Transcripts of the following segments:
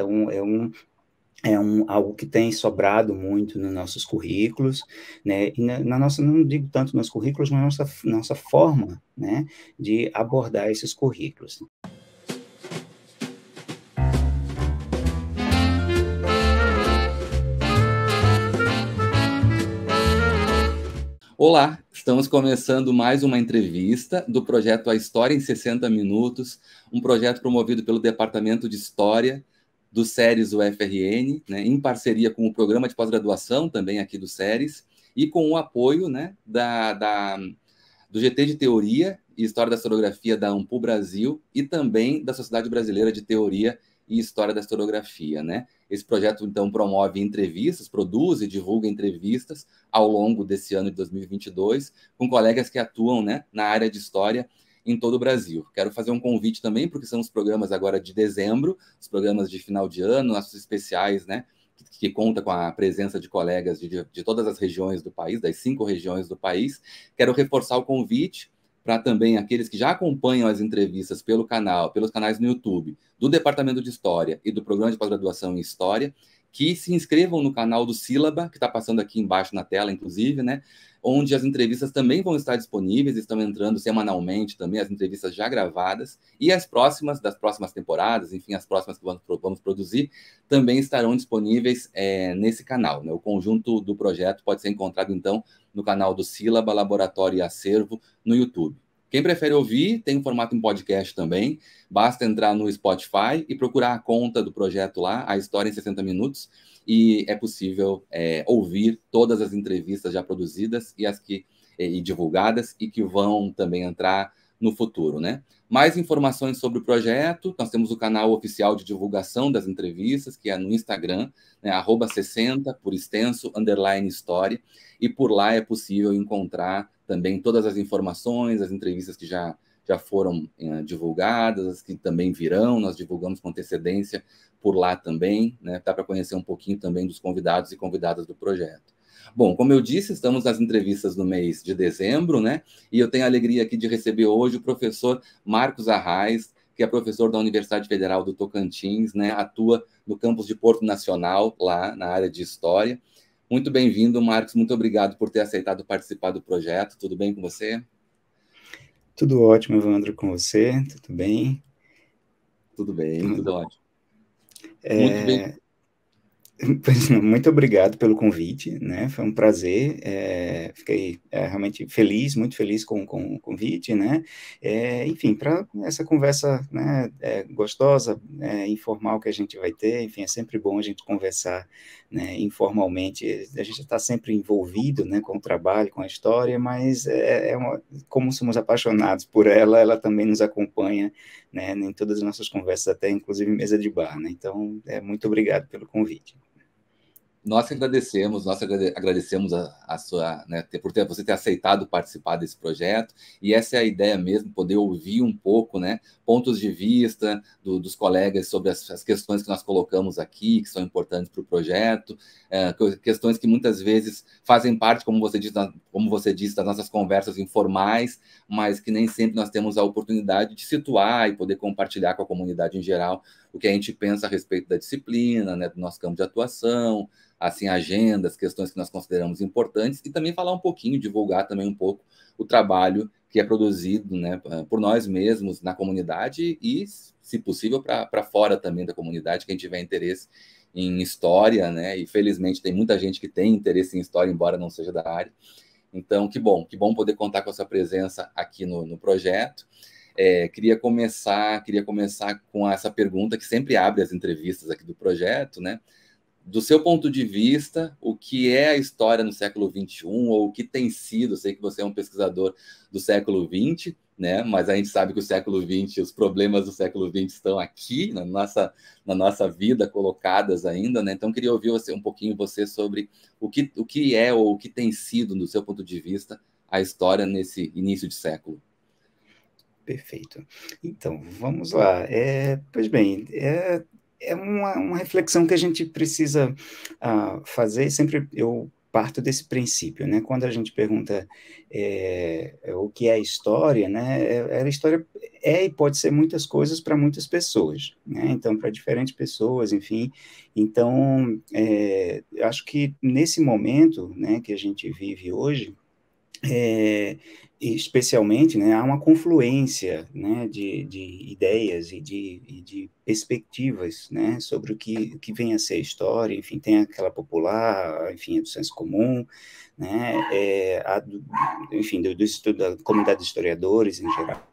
Então, algo que tem sobrado muito nos nossos currículos, né, e na nossa, não digo tanto nos currículos, mas na nossa forma, né, de abordar esses currículos. Olá, estamos começando mais uma entrevista do projeto A História em 60 Minutos, um projeto promovido pelo Departamento de História do SERES UFRN, né, em parceria com o Programa de Pós-Graduação, também aqui do SERES, e com o apoio, né, do GT de Teoria e História da Historiografia da Ampul Brasil e também da Sociedade Brasileira de Teoria e História da Historiografia, né? Esse projeto, então, promove entrevistas, produz e divulga entrevistas ao longo desse ano de 2022 com colegas que atuam, né, na área de História em todo o Brasil. Quero fazer um convite também, porque são os programas agora de dezembro, os programas de final de ano, nossos especiais, né, que conta com a presença de colegas de todas as regiões do país, das 5 regiões do país. Quero reforçar o convite para também aqueles que já acompanham as entrevistas pelo canal, pelos canais no YouTube, do Departamento de História e do Programa de Pós-Graduação em História, que se inscrevam no canal do Sílaba, que está passando aqui embaixo na tela, inclusive, né? Onde as entrevistas também vão estar disponíveis, estão entrando semanalmente também, as entrevistas já gravadas, e as próximas, das próximas temporadas, enfim, as próximas que vamos produzir, também estarão disponíveis nesse canal, né? O conjunto do projeto pode ser encontrado, então, no canal do Sílaba, Laboratório e Acervo, no YouTube. Quem prefere ouvir, tem um formato em podcast também, basta entrar no Spotify e procurar a conta do projeto lá, A História em 60 Minutos, e é possível ouvir todas as entrevistas já produzidas e divulgadas e que vão também entrar no futuro, né? Mais informações sobre o projeto, nós temos o canal oficial de divulgação das entrevistas, que é no Instagram, né, @60, por extenso, _história, e por lá é possível encontrar também todas as informações, as entrevistas que já foram divulgadas, as que também virão, nós divulgamos com antecedência por lá também, né? Dá para conhecer um pouquinho também dos convidados e convidadas do projeto. Bom, como eu disse, estamos nas entrevistas no mês de dezembro, né? E eu tenho a alegria aqui de receber hoje o professor Marcos Arraes, que é professor da Universidade Federal do Tocantins, né? Atua no campus de Porto Nacional, lá na área de História. Muito bem-vindo, Marcos. Muito obrigado por ter aceitado participar do projeto. Tudo bem com você? Tudo ótimo, Evandro, com você? Tudo bem? Tudo bem, tudo ótimo. Muito bem. Muito obrigado pelo convite, né? Foi um prazer. Fiquei realmente feliz, muito feliz com o convite, né? Enfim, para essa conversa, né, gostosa, informal que a gente vai ter. Enfim, é sempre bom a gente conversar, né, informalmente. A gente está sempre envolvido, né, com o trabalho, com a história, mas como somos apaixonados por ela, ela também nos acompanha, né, em todas as nossas conversas, até inclusive mesa de bar, né? Então, muito obrigado pelo convite. Nós agradecemos a sua, né, por você ter aceitado participar desse projeto, e essa é a ideia mesmo, poder ouvir um pouco, né, pontos de vista dos colegas sobre as questões que nós colocamos aqui, que são importantes para o projeto, questões que muitas vezes fazem parte, como você disse, das nossas conversas informais, mas que nem sempre nós temos a oportunidade de situar e poder compartilhar com a comunidade em geral o que a gente pensa a respeito da disciplina, né, do nosso campo de atuação, assim, agendas, questões que nós consideramos importantes, e também falar um pouquinho, divulgar também um pouco o trabalho que é produzido, né, por nós mesmos na comunidade e, se possível, para fora também da comunidade, quem tiver interesse em história, né, e felizmente tem muita gente que tem interesse em história, embora não seja da área. Então, que bom poder contar com a sua presença aqui no projeto. Queria começar com essa pergunta que sempre abre as entrevistas aqui do projeto, né? Do seu ponto de vista, o que é a história no século XXI, ou o que tem sido? Eu sei que você é um pesquisador do século XX, né? Mas a gente sabe que o século XX, os problemas do século XX estão aqui na nossa vida, colocadas ainda, né? Então, queria ouvir um pouquinho você sobre o que é ou o que tem sido, do seu ponto de vista, a história nesse início de século. Perfeito. Então, vamos lá. Pois bem, é uma reflexão que a gente precisa fazer. Sempre eu parto desse princípio, né? Quando a gente pergunta o que é história, né? A história é e pode ser muitas coisas para muitas pessoas, né? Então, para diferentes pessoas, enfim. Então, eu acho que nesse momento, né, que a gente vive hoje, especialmente, né, há uma confluência, né, de ideias e de perspectivas, né, sobre o que vem a ser história. Enfim, tem aquela popular, enfim, é do senso comum, né, enfim, do estudo da comunidade de historiadores em geral,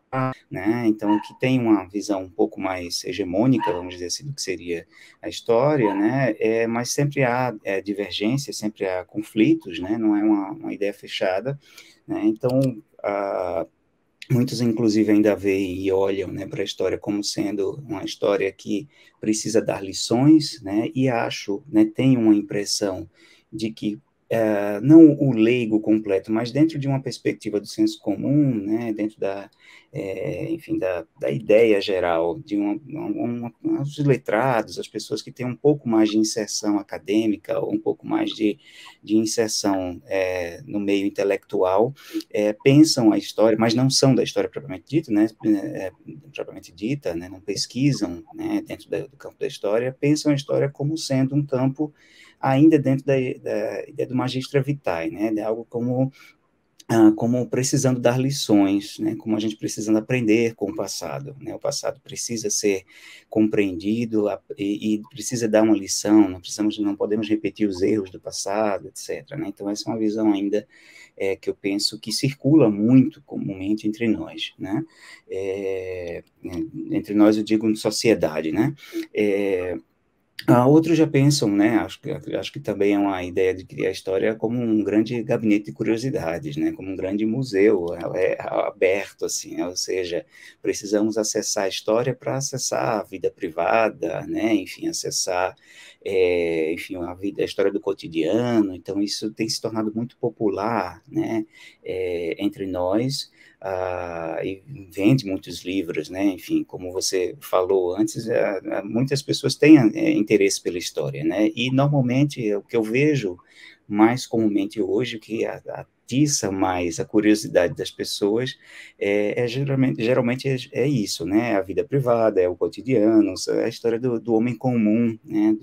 né, então que tem uma visão um pouco mais hegemônica, vamos dizer assim, do que seria a história, né, mas sempre há divergências, sempre há conflitos, né, não é uma ideia fechada, né, então muitos, inclusive, ainda veem e olham, né, para a história como sendo uma história que precisa dar lições, né, e acho, né, tenho uma impressão de que não o leigo completo, mas dentro de uma perspectiva do senso comum, né, dentro enfim, da ideia geral de os letrados, as pessoas que têm um pouco mais de inserção acadêmica, ou um pouco mais de inserção no meio intelectual, pensam a história, mas não são da história propriamente dita, né, propriamente dita, né, não pesquisam, né, dentro do campo da história, pensam a história como sendo um campo ainda dentro da ideia do magistra vitae, né, de algo como precisando dar lições, né, como a gente precisando aprender com o passado, né, o passado precisa ser compreendido e precisa dar uma lição, não podemos repetir os erros do passado, etc., né, então essa é uma visão ainda que eu penso que circula muito comumente entre nós, né, entre nós eu digo sociedade, né, outros já pensam, né? Acho que também é uma ideia de criar a história como um grande gabinete de curiosidades, né? Como um grande museu, aberto, assim, ou seja, precisamos acessar a história para acessar a vida privada, né? Enfim, acessar, enfim, a história do cotidiano. Então, isso tem se tornado muito popular, né? Entre nós. E vende muitos livros, né? Enfim, como você falou antes, muitas pessoas têm interesse pela história, né? E normalmente o que eu vejo mais comumente hoje, que atiça mais a curiosidade das pessoas, geralmente é isso, né? A vida privada, é o cotidiano, é a história do homem comum, né?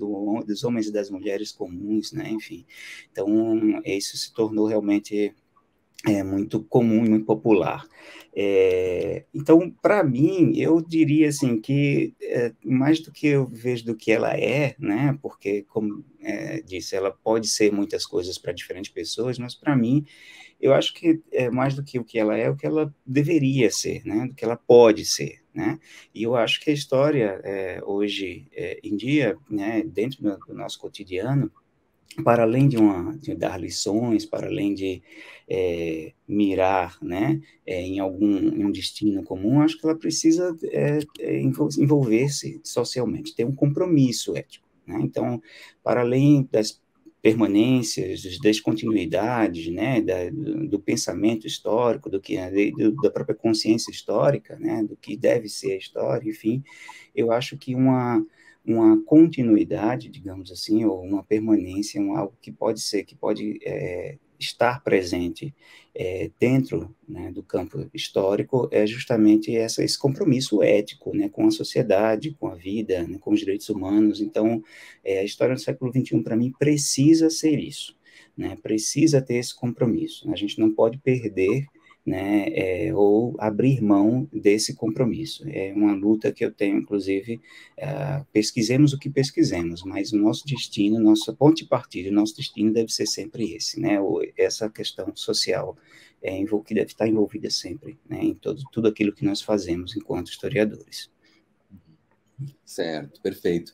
Dos homens e das mulheres comuns, né? Enfim, então isso se tornou realmente muito comum e muito popular. Então, para mim, eu diria assim que mais do que eu vejo do que ela é, né? Porque, como disse, ela pode ser muitas coisas para diferentes pessoas, mas para mim, eu acho que mais do que o que ela é, o que ela deveria ser, né? Do que ela pode ser, né? E eu acho que a história hoje em dia, né? Dentro do nosso cotidiano, para além de dar lições, para além de mirar, né, em um destino comum, acho que ela precisa envolver-se socialmente, ter um compromisso ético, né? Então, para além das permanências, das descontinuidades, né, do pensamento histórico, da própria consciência histórica, né, do que deve ser a história, enfim, eu acho que uma continuidade, digamos assim, ou uma permanência, algo que pode estar presente dentro, né, do campo histórico, é justamente esse compromisso ético, né, com a sociedade, com a vida, né, com os direitos humanos. Então, a história do século XXI, para mim, precisa ser isso, né, precisa ter esse compromisso. A gente não pode perder, né, ou abrir mão desse compromisso. É uma luta que eu tenho, inclusive, pesquisemos o que pesquisemos, mas o nosso destino, nossa ponte de partida, nosso destino deve ser sempre esse, né? Essa questão social que deve estar envolvida sempre, né? Em tudo aquilo que nós fazemos enquanto historiadores. Certo, perfeito.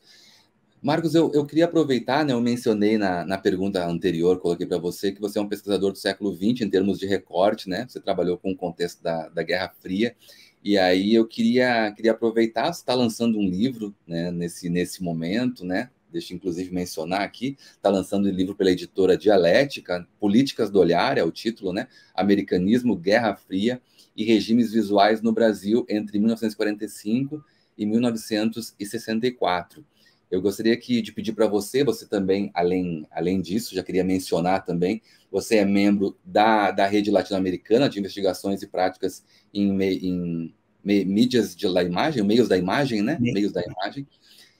Marcos, eu queria aproveitar, né? Eu mencionei na pergunta anterior, coloquei para você, que você é um pesquisador do século XX em termos de recorte, né? Você trabalhou com o contexto da Guerra Fria, e aí eu queria aproveitar, você está lançando um livro, né, nesse momento, né? Deixa eu inclusive mencionar aqui, está lançando um livro pela editora Dialética, Políticas do Olhar, é o título, né? Americanismo, Guerra Fria e Regimes Visuais no Brasil entre 1945 e 1964. Eu gostaria de pedir para você, você também, além disso, já queria mencionar também, você é membro da Rede Latino-Americana de Investigações e Práticas em mídias da imagem, meios da imagem, né? Meios da imagem.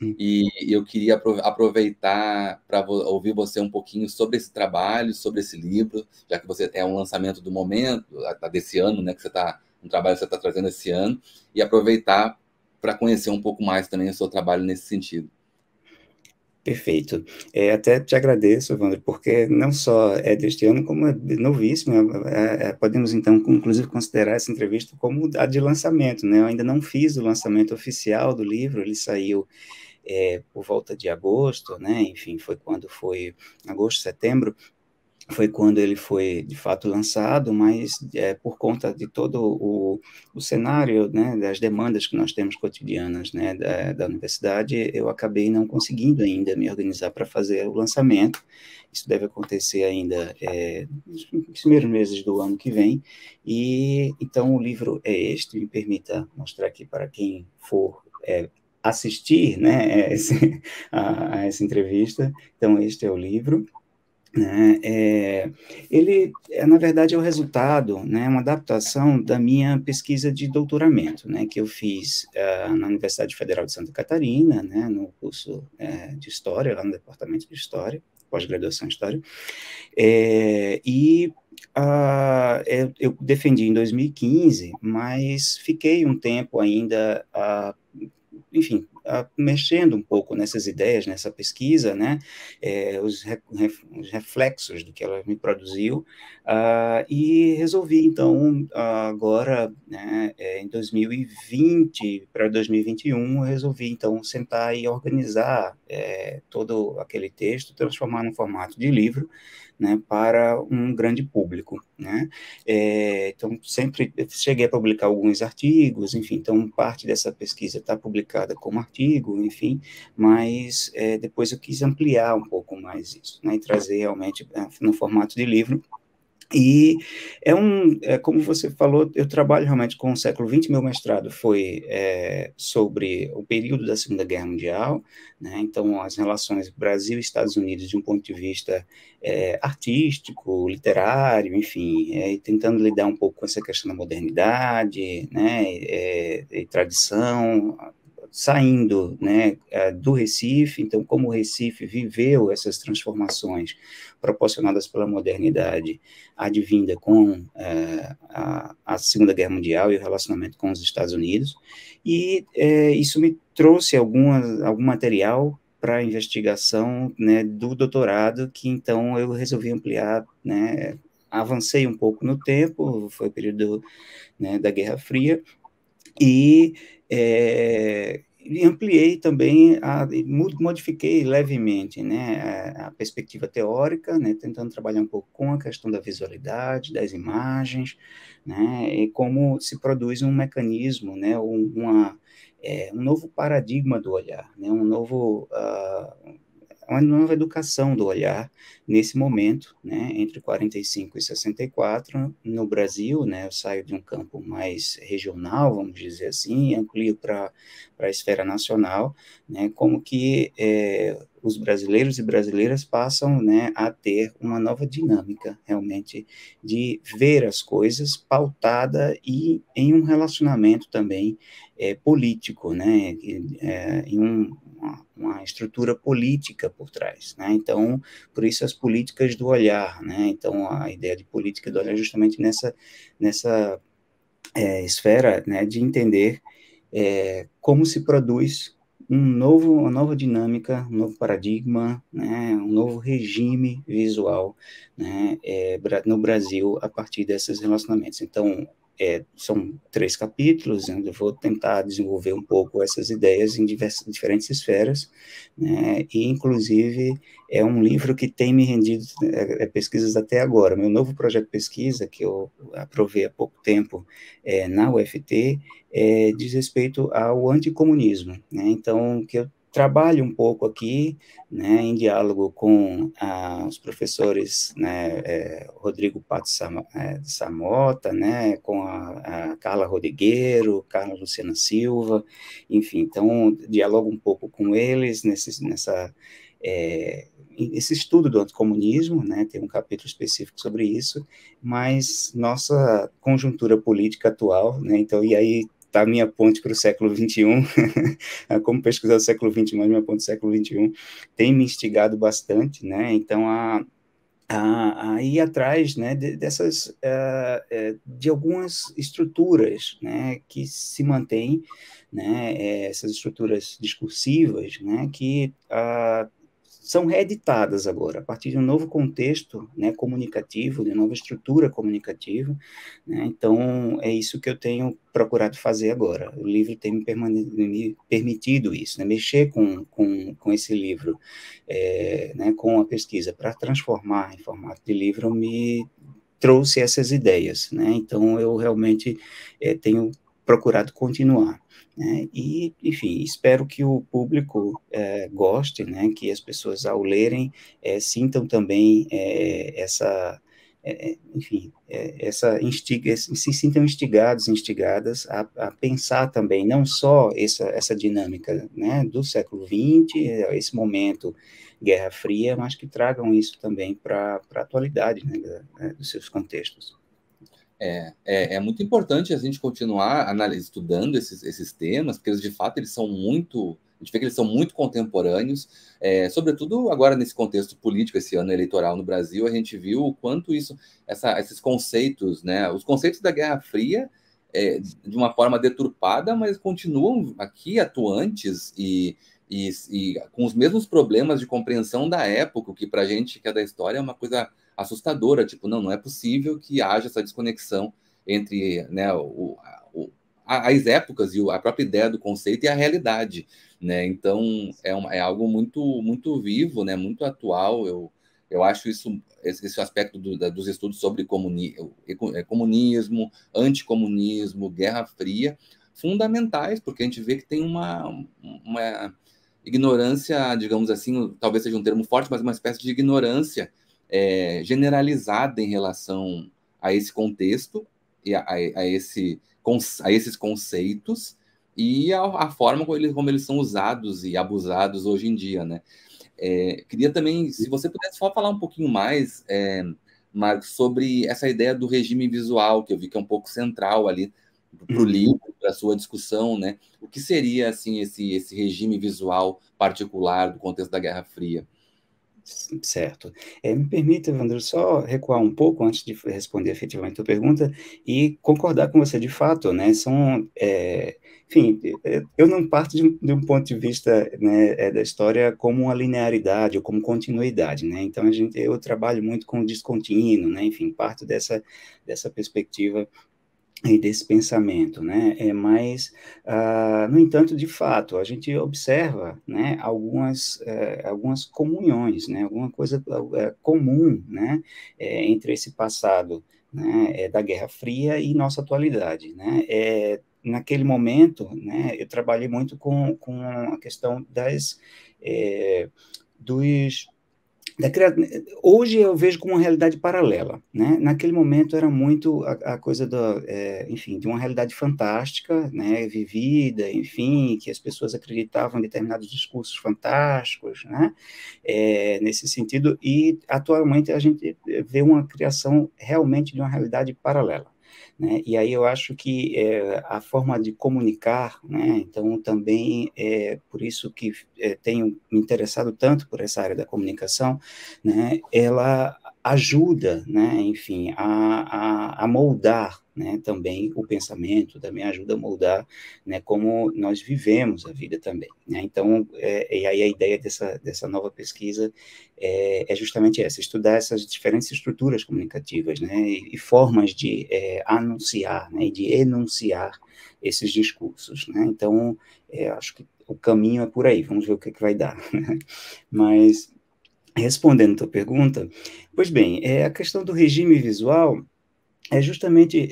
E eu queria aproveitar para ouvir você um pouquinho sobre esse trabalho, sobre esse livro, já que você é um lançamento do momento, desse ano, né? Que um trabalho que você está trazendo esse ano, e aproveitar para conhecer um pouco mais também o seu trabalho nesse sentido. Perfeito. Até te agradeço, Wander, porque não só é deste ano, como é novíssimo. Podemos, então, inclusive, considerar essa entrevista como a de lançamento, né? Eu ainda não fiz o lançamento oficial do livro, ele saiu por volta de agosto, né? Enfim, foi agosto, setembro, foi quando ele foi, de fato, lançado, mas por conta de todo o cenário, né, das demandas que nós temos cotidianas, né, da universidade, eu acabei não conseguindo ainda me organizar para fazer o lançamento. Isso deve acontecer ainda nos primeiros meses do ano que vem, e então o livro é este. Me permita mostrar aqui para quem for assistir, né, a essa entrevista. Então, este é o livro. Né? Ele, na verdade, é o resultado, né, uma adaptação da minha pesquisa de doutoramento, né, que eu fiz na Universidade Federal de Santa Catarina, né, no curso de História, lá no Departamento de História, pós-graduação em História, eu defendi em 2015, mas fiquei um tempo ainda, enfim, mexendo um pouco nessas ideias, nessa pesquisa, né, os reflexos do que ela me produziu, e resolvi, então, agora, né, em 2020 para 2021, eu resolvi, então, sentar e organizar todo aquele texto, transformar num formato de livro, né, para um grande público, né? Então, sempre cheguei a publicar alguns artigos, enfim, então parte dessa pesquisa está publicada como artigo, enfim, mas depois eu quis ampliar um pouco mais isso, né, e trazer realmente no formato de livro. E como você falou, eu trabalho realmente com o século XX. Meu mestrado foi sobre o período da Segunda Guerra Mundial, né? Então, as relações Brasil e Estados Unidos de um ponto de vista artístico, literário, enfim, tentando lidar um pouco com essa questão da modernidade, né, e tradição, saindo, né, do Recife. Então, como o Recife viveu essas transformações proporcionadas pela modernidade advinda com a Segunda Guerra Mundial e o relacionamento com os Estados Unidos, e isso me trouxe algum material para a investigação, né, do doutorado, que então eu resolvi ampliar, né, avancei um pouco no tempo, foi o período, né, da Guerra Fria, e ampliei também, modifiquei levemente, né, a perspectiva teórica, né, tentando trabalhar um pouco com a questão da visualidade, das imagens, né, e como se produz um mecanismo, né, um novo paradigma do olhar, né, uma nova educação do olhar nesse momento, né, entre 45 e 64, no Brasil, né, eu saio de um campo mais regional, vamos dizer assim, e amplio para a esfera nacional, né, como que os brasileiros e brasileiras passam, né, a ter uma nova dinâmica, realmente, de ver as coisas pautada e em um relacionamento também político, né, em uma estrutura política por trás, né? Então, por isso as políticas do olhar, né? Então, a ideia de política do olhar é justamente nessa esfera, né, de entender como se produz uma nova dinâmica, um novo paradigma, né, um novo regime visual, né, no Brasil a partir desses relacionamentos. Então, são 3 capítulos, onde eu vou tentar desenvolver um pouco essas ideias em diferentes esferas, né, e, inclusive, é um livro que tem me rendido pesquisas até agora. Meu novo projeto de pesquisa, que eu aprovei há pouco tempo na UFT, diz respeito ao anticomunismo, né? Então, que eu trabalho um pouco aqui, né, em diálogo com os professores, né, Rodrigo Pato Samota, né, com a Carla Rodrigueiro, Carla Luciana Silva, enfim, então dialogo um pouco com eles esse estudo do anticomunismo, né, tem um capítulo específico sobre isso, mas nossa conjuntura política atual, né, então, e aí está a minha ponte para o século XXI, como pesquisar o século XX, mas minha ponte do século XXI tem me instigado bastante, né, então a ir atrás, né, de algumas estruturas, né, que se mantêm, né, essas estruturas discursivas, né, que são reeditadas agora, a partir de um novo contexto, né, comunicativo, de uma nova estrutura comunicativa, né, então é isso que eu tenho procurado fazer agora. O livro tem me permitido isso, né, mexer com esse livro, né, com a pesquisa, para transformar em formato de livro, me trouxe essas ideias, né, então eu realmente tenho procurado continuar, né, e, enfim, espero que o público goste, né, que as pessoas, ao lerem, sintam também enfim, se sintam instigadas a pensar também, não só essa dinâmica, né, do século XX, esse momento Guerra Fria, mas que tragam isso também para a atualidade, né, dos seus contextos. É muito importante a gente continuar estudando esses temas, porque eles, de fato, eles são muito... A gente vê que eles são muito contemporâneos, sobretudo agora nesse contexto político, esse ano eleitoral no Brasil, a gente viu o quanto esses conceitos, né, os conceitos da Guerra Fria, de uma forma deturpada, mas continuam aqui atuantes e com os mesmos problemas de compreensão da época, o que para a gente que é da história é uma coisa assustadora, tipo, não é possível que haja essa desconexão entre, né, as épocas e a própria ideia do conceito e a realidade, né? Então é algo muito vivo, né? Muito atual. Eu acho esse aspecto dos estudos sobre comunismo, anticomunismo, Guerra Fria, fundamentais, porque a gente vê que tem uma ignorância, digamos assim, talvez seja um termo forte, mas uma espécie de ignorância generalizada em relação a esse contexto e a esses conceitos e a forma como eles são usados e abusados hoje em dia, né? Queria também, se você pudesse só falar um pouquinho mais, Marcos, sobre essa ideia do regime visual, que eu vi que é um pouco central ali para o livro, para a sua discussão, né? O que seria assim esse regime visual particular do contexto da Guerra Fria? Certo. Me permita, Evandro, só recuar um pouco antes de responder efetivamente a tua pergunta e concordar com você de fato, né? Enfim, eu não parto de um ponto de vista, né, da história como uma linearidade ou como continuidade, né? Então eu trabalho muito com o descontínuo, né? Enfim, parto dessa perspectiva e desse pensamento, né? No entanto, de fato, a gente observa, né, algumas comunhões, né, alguma coisa comum, né, entre esse passado, né, da Guerra Fria e nossa atualidade, né? Naquele momento, né, eu trabalhei muito com a questão dos Hoje eu vejo como uma realidade paralela, né? Naquele momento era muito a coisa enfim, de uma realidade fantástica, né? Vivida, enfim, que as pessoas acreditavam em determinados discursos fantásticos, né? Nesse sentido, e atualmente a gente vê uma criação realmente de uma realidade paralela. Né? E aí eu acho que a forma de comunicar, né? Então também é por isso que tenho me interessado tanto por essa área da comunicação, né? Ela ajuda, né? Enfim, a moldar, né? Também o pensamento, também ajuda a moldar, né? Como nós vivemos a vida também, né? Então, e aí a ideia dessa nova pesquisa é justamente essa, estudar essas diferentes estruturas comunicativas, né, e formas de anunciar, né, e de enunciar esses discursos, né, então, acho que o caminho é por aí, vamos ver o que vai dar, mas, respondendo a tua pergunta, pois bem, a questão do regime visual é justamente,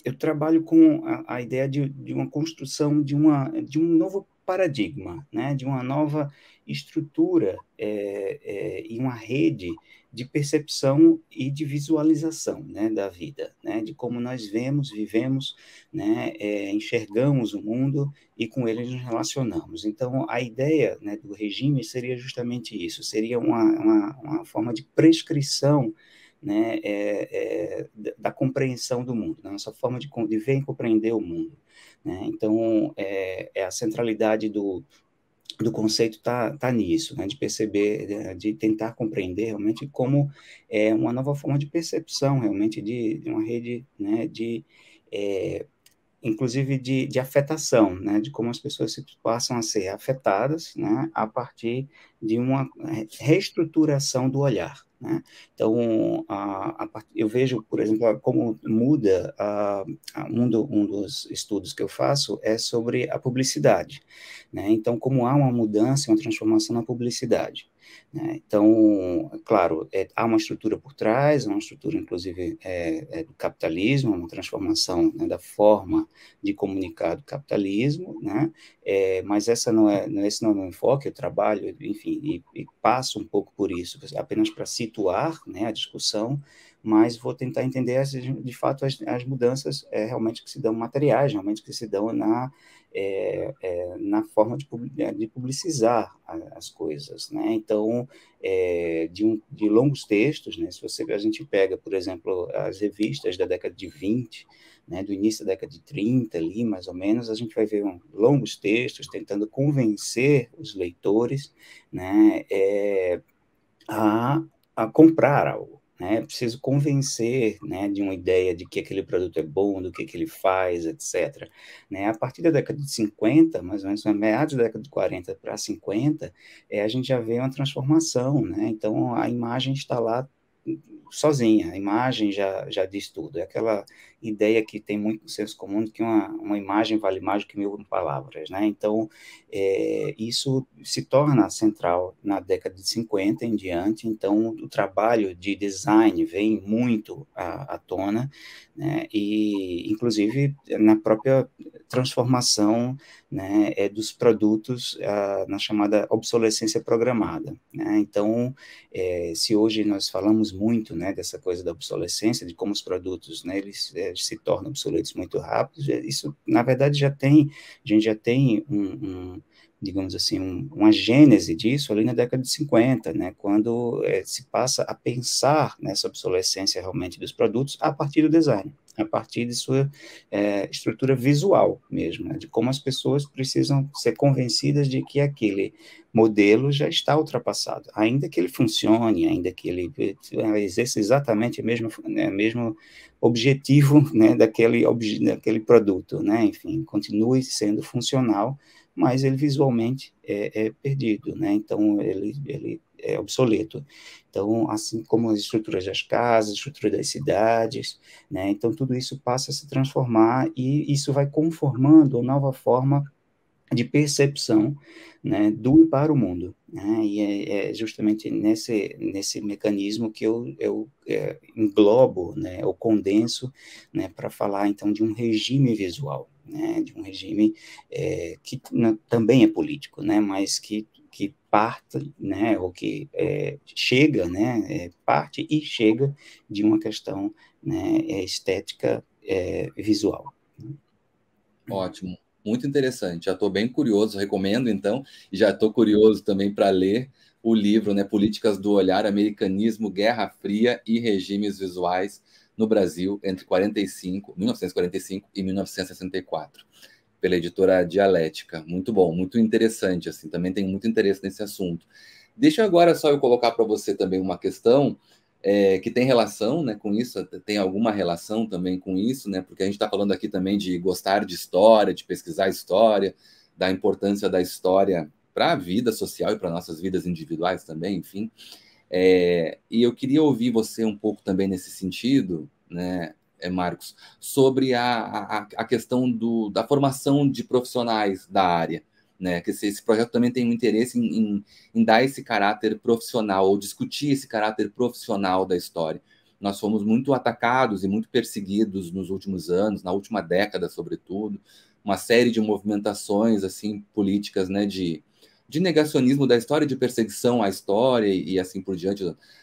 eu trabalho com a ideia de uma construção de um novo paradigma, né, de uma nova estrutura e uma rede de percepção e de visualização, né, da vida, né, de como nós vemos, vivemos, né, enxergamos o mundo e com ele nos relacionamos. Então, a ideia, né, do regime seria justamente isso, seria uma forma de prescrição, né, da compreensão do mundo, da nossa forma de ver e compreender o mundo. Né? Então, a centralidade do conceito tá nisso, né? De perceber, de tentar compreender realmente como uma nova forma de percepção, realmente, de uma rede, né, inclusive de afetação, né, de como as pessoas se passam a ser afetadas, né, a partir de uma reestruturação do olhar, né? Então, eu vejo, por exemplo, como muda, um dos estudos que eu faço é sobre a publicidade, né? Então, como há uma mudança, uma transformação na publicidade, né? Então, claro, há uma estrutura por trás, uma estrutura, inclusive, do capitalismo, uma transformação, né, da forma de comunicar do capitalismo, né? Mas esse não é o meu enfoque, eu trabalho, enfim, e passo um pouco por isso, apenas para situar, né, a discussão, mas vou tentar entender, de fato, as mudanças realmente que se dão materiais, realmente que se dão na forma de publicizar as coisas, né? Então, de longos textos, né? Se a gente pega, por exemplo, as revistas da década de 20, né, do início da década de 30, ali, mais ou menos, a gente vai ver longos textos tentando convencer os leitores, né, a, a comprar algo. Né? É preciso convencer, né, de uma ideia de que aquele produto é bom, do que ele faz, etc. Né? A partir da década de 50, mais ou menos, meados da década de 40 para 50, a gente já vê uma transformação. Né? Então, a imagem está lá sozinha, a imagem já diz tudo. É aquela ideia que tem muito no senso comum de que uma imagem vale mais do que 1000 palavras, né? Então, isso se torna central na década de 50 em diante. Então, o trabalho de design vem muito à tona, né? E, inclusive, na própria transformação, né, dos produtos na chamada obsolescência programada, né? Então, se hoje nós falamos muito, né, dessa coisa da obsolescência, de como os produtos, né, eles se tornam obsoletos muito rápido, isso, na verdade, a gente já tem digamos assim, uma gênese disso ali na década de 50, né, quando se passa a pensar nessa obsolescência realmente dos produtos a partir do design, a partir de sua estrutura visual mesmo, né, de como as pessoas precisam ser convencidas de que aquele modelo já está ultrapassado, ainda que ele funcione, ainda que ele exerça exatamente o mesmo objetivo, né, daquele produto, né, enfim, continue sendo funcional, mas ele visualmente é perdido, né, então ele é obsoleto. Então, assim como as estruturas das casas, a estrutura das cidades, né, então tudo isso passa a se transformar e isso vai conformando uma nova forma de percepção, né, do e para o mundo, né, e é justamente nesse mecanismo que eu englobo, né, eu condenso, né, para falar, então, de um regime visual, né, de um regime que também é político, né, mas que parte, né, ou que chega, né, parte e chega de uma questão, né, estética visual. Ótimo, muito interessante. Já estou bem curioso, recomendo então, e já estou curioso também para ler o livro, né, Políticas do Olhar, Americanismo, Guerra Fria e Regimes Visuais no Brasil entre 1945 e 1964, pela editora Dialética. Muito bom, muito interessante, assim, também tenho muito interesse nesse assunto. Deixa agora só eu colocar para você também uma questão que tem relação, né, com isso, tem alguma relação também com isso, né, porque a gente está falando aqui também de gostar de história, de pesquisar história, da importância da história para a vida social e para nossas vidas individuais também, enfim. E eu queria ouvir você um pouco também nesse sentido, né, Marcos, sobre a questão da formação de profissionais da área, né, que esse projeto também tem um interesse em dar esse caráter profissional, ou discutir esse caráter profissional da história. Nós fomos muito atacados e muito perseguidos nos últimos anos, na última década, sobretudo, uma série de movimentações assim políticas, né, de negacionismo da história, de perseguição à história e assim por diante,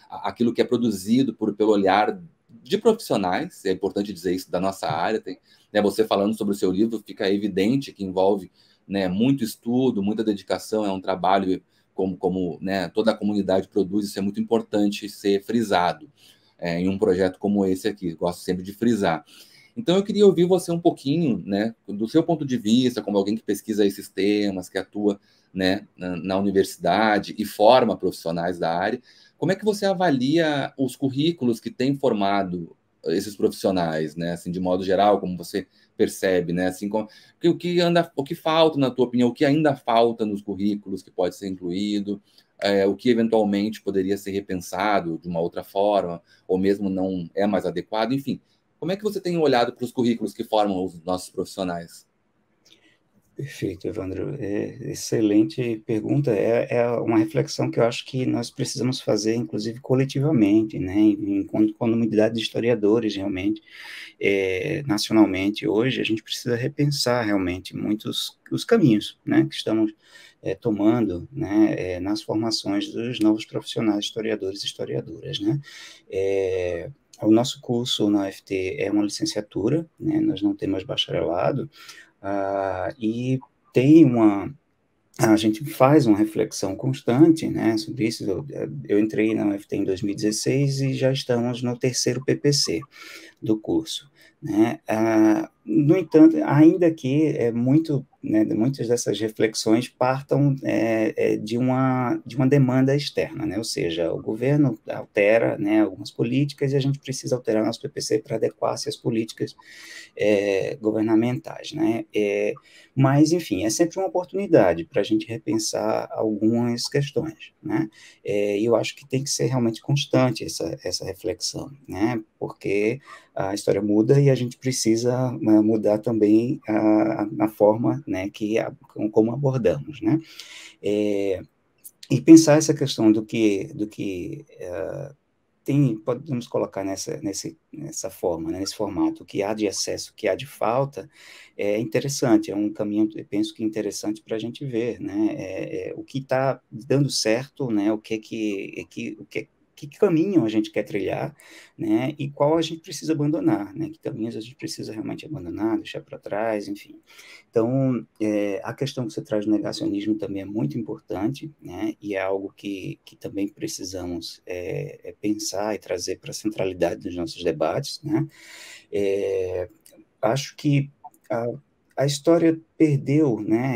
aquilo que é produzido pelo olhar de profissionais, é importante dizer isso, da nossa área. Tem, né, você falando sobre o seu livro, fica evidente que envolve, né, muito estudo, muita dedicação, é um trabalho como né, toda a comunidade produz, isso é muito importante ser frisado em um projeto como esse aqui, gosto sempre de frisar. Então, eu queria ouvir você um pouquinho, né, do seu ponto de vista, como alguém que pesquisa esses temas, que atua, né, na universidade e forma profissionais da área. Como é que você avalia os currículos que têm formado esses profissionais, né, assim, de modo geral, como você percebe, né, assim, o que falta, na tua opinião, o que ainda falta nos currículos que pode ser incluído, o que eventualmente poderia ser repensado de uma outra forma, ou mesmo não é mais adequado, enfim. Como é que você tem olhado para os currículos que formam os nossos profissionais? Perfeito, Evandro. Excelente pergunta. É uma reflexão que eu acho que nós precisamos fazer, inclusive coletivamente, né, enquanto comunidade de historiadores, realmente, nacionalmente. Hoje, a gente precisa repensar realmente muitos os caminhos, né, que estamos tomando, né, nas formações dos novos profissionais, historiadores e historiadoras, né. O nosso curso na UFT é uma licenciatura, né, nós não temos bacharelado. E tem a gente faz uma reflexão constante, né, sobre isso. Eu entrei na UFT em 2016 e já estamos no terceiro PPC do curso, né? No entanto, ainda que muitas dessas reflexões partam de uma demanda externa, né? Ou seja, o governo altera, né, algumas políticas e a gente precisa alterar nosso PPC para adequar-se às políticas governamentais, né? Mas, enfim, é sempre uma oportunidade para a gente repensar algumas questões, né? E eu acho que tem que ser realmente constante essa reflexão, né? Porque a história muda e a gente precisa mudar também a forma, né, como abordamos, né? E pensar essa questão do que podemos colocar nessa forma, né, nesse formato, o que há de excesso, o que há de falta, é interessante, é um caminho, eu penso que interessante para a gente ver, né, o que está dando certo, né, que caminho a gente quer trilhar, né, e qual a gente precisa abandonar, né, que caminhos a gente precisa realmente abandonar, deixar para trás, enfim. Então, a questão que você traz do negacionismo também é muito importante, né, e é algo que também precisamos pensar e trazer para a centralidade dos nossos debates, né. Acho que a, a história perdeu, né,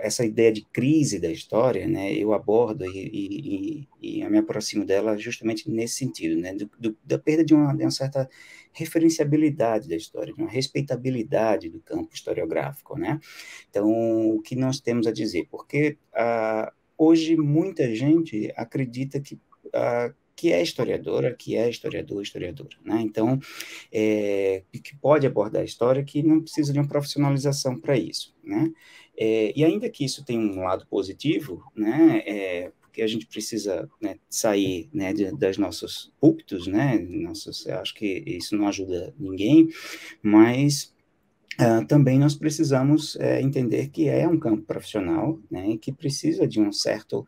essa ideia de crise da história, né, eu abordo e eu me aproximo dela justamente nesse sentido, né, da perda de uma certa referenciabilidade da história, de uma respeitabilidade do campo historiográfico, né. Então, o que nós temos a dizer? Porque hoje muita gente acredita que é historiadora, que é historiador, historiadora, né? Então, que pode abordar a história, que não precisa de uma profissionalização para isso, né? E ainda que isso tenha um lado positivo, né? Porque a gente precisa, né, sair, né, das nossos púlpitos, né? Eu acho que isso não ajuda ninguém, mas também nós precisamos entender que é um campo profissional, né, e que precisa de um certo,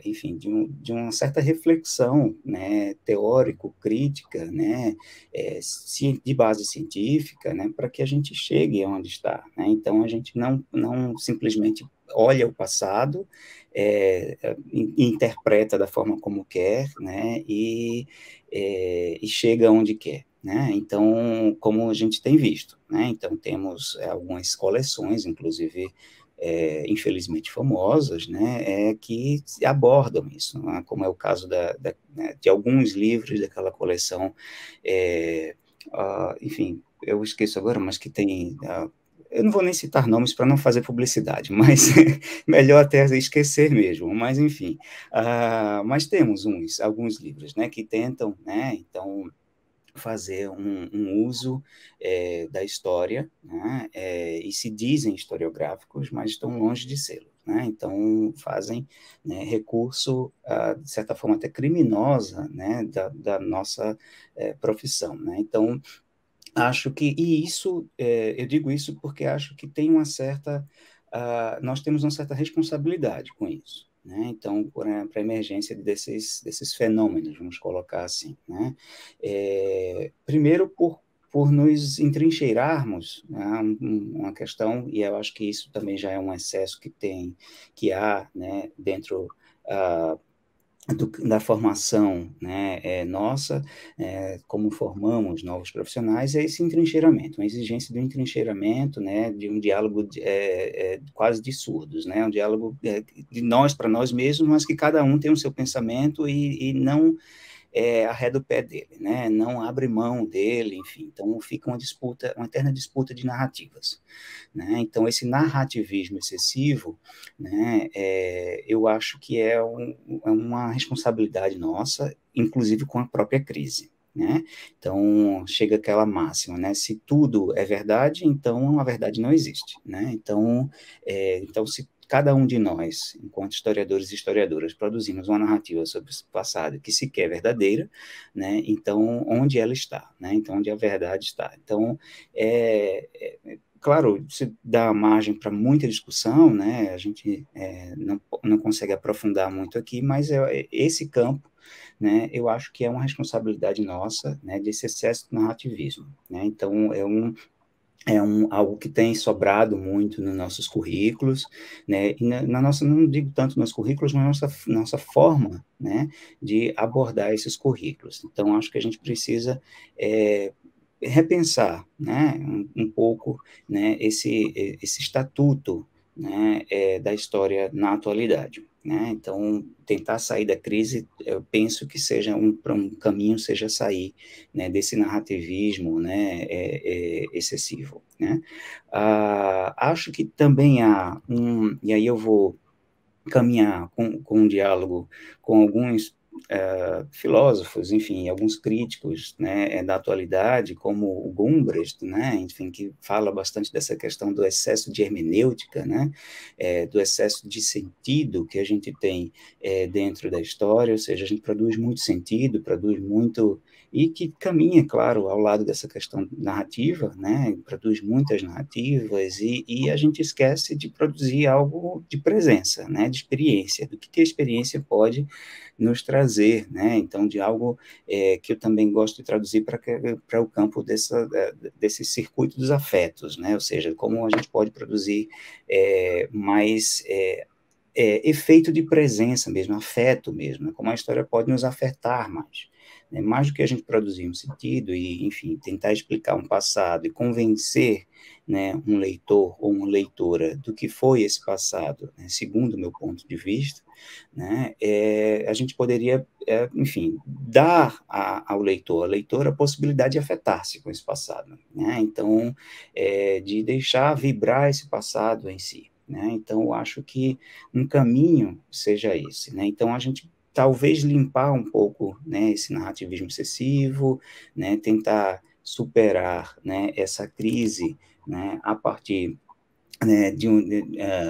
enfim, de uma certa reflexão, né, teórico, crítica, né, de base científica, né, para que a gente chegue aonde está, né. Então, a gente não simplesmente olha o passado, interpreta da forma como quer, né, e chega onde quer, né? Então, como a gente tem visto, né? Então, temos algumas coleções, inclusive, infelizmente famosas, né? Que abordam isso, né? Como é o caso né, de alguns livros daquela coleção, enfim, eu esqueço agora, mas que tem... eu não vou nem citar nomes para não fazer publicidade, mas melhor até esquecer mesmo, mas enfim. Mas temos alguns livros, né, que tentam, né, então, fazer um uso da história, né, e se dizem historiográficos, mas estão longe de ser, né, então fazem, né, recurso, de certa forma até criminosa, né, da nossa profissão, né, então acho que, e isso, eu digo isso porque acho que tem uma certa, nós temos uma certa responsabilidade com isso, né? Então, para a emergência desses fenômenos, vamos colocar assim, né? Primeiro, por nos entrincheirarmos, né? Uma questão, e eu acho que isso também já é um excesso que há, né, dentro da formação, né, nossa, como formamos novos profissionais, é esse entrincheiramento, uma exigência do entrincheiramento, né, de um diálogo quase de surdos, né, um diálogo de nós para nós mesmos, mas que cada um tem o seu pensamento e não arreda o pé dele, né? Não abre mão dele, enfim. Então fica uma disputa, uma eterna disputa de narrativas, né? Então esse narrativismo excessivo, né? Eu acho que é uma responsabilidade nossa, inclusive com a própria crise. Né? Então chega aquela máxima, né? Se tudo é verdade, então a verdade não existe, né? Então se cada um de nós, enquanto historiadores e historiadoras, produzimos uma narrativa sobre o passado que sequer é verdadeira, né? Então, onde ela está? Né? Então, onde a verdade está? Então, claro, isso dá margem para muita discussão, né? A gente não consegue aprofundar muito aqui, mas esse campo, né? Eu acho que é uma responsabilidade nossa, né? Desse excesso de narrativismo, né? Então, algo que tem sobrado muito nos nossos currículos, né? E na nossa, não digo tanto nos currículos, mas nossa forma, né, de abordar esses currículos. Então, acho que a gente precisa repensar, né, um pouco, né, esse estatuto, né, da história na atualidade. Né? Então, tentar sair da crise, eu penso que seja para um caminho, seja sair, né, desse narrativismo, né, excessivo. Né? Acho que também há e aí eu vou caminhar com um diálogo com alguns filósofos, enfim, alguns críticos, né, da atualidade, como o Gumbrecht, né, enfim, que fala bastante dessa questão do excesso de hermenêutica, né, do excesso de sentido que a gente tem dentro da história, ou seja, a gente produz muito sentido, produz muito e que caminha, claro, ao lado dessa questão narrativa, né, produz muitas narrativas e a gente esquece de produzir algo de presença, né, de experiência, do que a experiência pode nos trazer, né, então de algo que eu também gosto de traduzir para o campo desse circuito dos afetos, né, ou seja, como a gente pode produzir mais efeito de presença mesmo, afeto mesmo, né? Como a história pode nos afetar mais. Né? Mais do que a gente produzir um sentido e, enfim, tentar explicar um passado e convencer, né, um leitor ou uma leitora do que foi esse passado, né, segundo o meu ponto de vista, né, a gente poderia, enfim, dar ao leitor, à leitora, a possibilidade de afetar-se com esse passado. Né? Então, de deixar vibrar esse passado em si. Né? Então, eu acho que um caminho seja esse, né? Então, a gente talvez limpar um pouco, né, esse narrativismo excessivo, né, tentar superar, né, essa crise, né, a partir, né,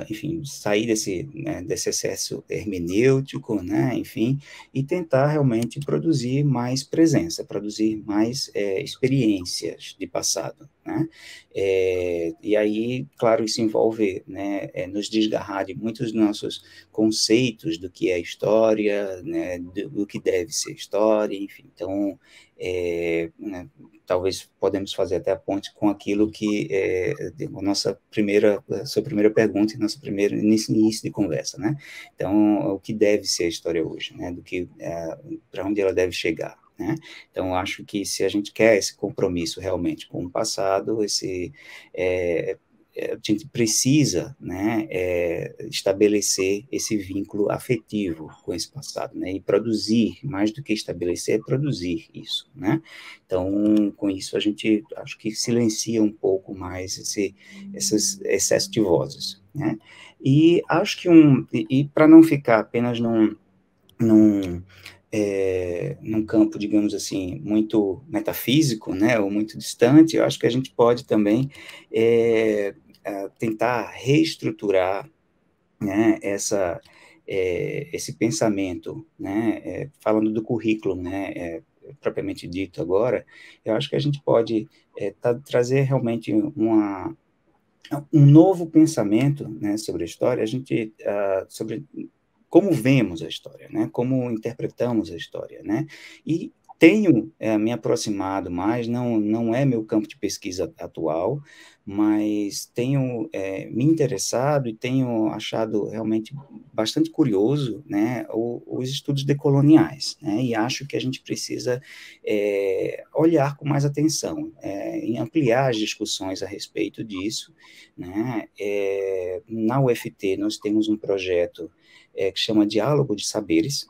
enfim, sair desse excesso hermenêutico, né, enfim, e tentar realmente produzir mais presença, produzir mais experiências de passado, né, e aí, claro, isso envolve, né, nos desgarrar de muitos dos nossos conceitos do que é história, né, do que deve ser história, enfim, então, né, talvez podemos fazer até a ponte com aquilo que sua primeira pergunta e nosso primeiro início de conversa, né? Então, o que deve ser a história hoje, né? Para onde ela deve chegar, né? Então, acho que se a gente quer esse compromisso realmente com o passado, a gente precisa, né, estabelecer esse vínculo afetivo com esse passado, né, e produzir, mais do que estabelecer, é produzir isso, né. Então, com isso, a gente, acho que silencia um pouco mais esses excessos de vozes, né. E acho que para não ficar apenas num, num campo, digamos assim, muito metafísico, né, ou muito distante, eu acho que a gente pode também tentar reestruturar, né, esse pensamento, né, falando do currículo, né, propriamente dito agora, eu acho que a gente pode trazer realmente um novo pensamento, né, sobre a história, sobre como vemos a história, né, como interpretamos a história, né, e tenho me aproximado mais, não é meu campo de pesquisa atual, mas tenho me interessado e tenho achado realmente bastante curioso, né, os estudos decoloniais, né, e acho que a gente precisa olhar com mais atenção, e ampliar as discussões a respeito disso, né. Na UFT nós temos um projeto que chama Diálogo de Saberes,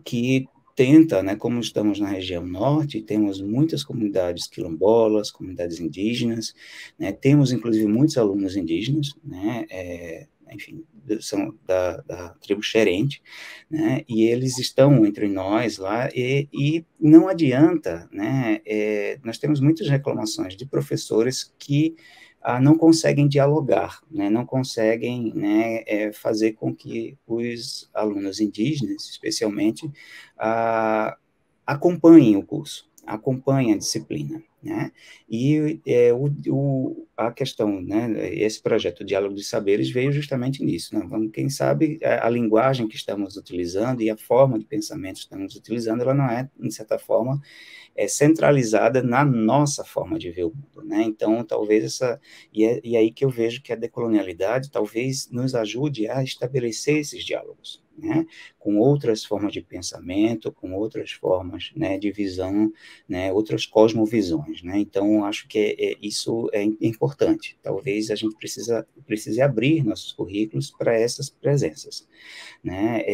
que tenta, né, como estamos na região norte, temos muitas comunidades quilombolas, comunidades indígenas, né, temos inclusive muitos alunos indígenas, né, enfim, são da tribo Xerente, né, e eles estão entre nós lá, e não adianta, né, nós temos muitas reclamações de professores que não conseguem dialogar, né, não conseguem, né, fazer com que os alunos indígenas, especialmente, acompanhem o curso, acompanhem a disciplina, né? E a questão, né, esse projeto Diálogo de Saberes veio justamente nisso, né? Quem sabe a linguagem que estamos utilizando e a forma de pensamento que estamos utilizando, ela não é, de certa forma, centralizada na nossa forma de ver o mundo, né? Então, talvez e aí que eu vejo que a decolonialidade talvez nos ajude a estabelecer esses diálogos, né? Com outras formas de pensamento, com outras formas, né, de visão, né, outras cosmovisões, né? Então, acho que isso é importante. Talvez a gente precise abrir nossos currículos para essas presenças, né?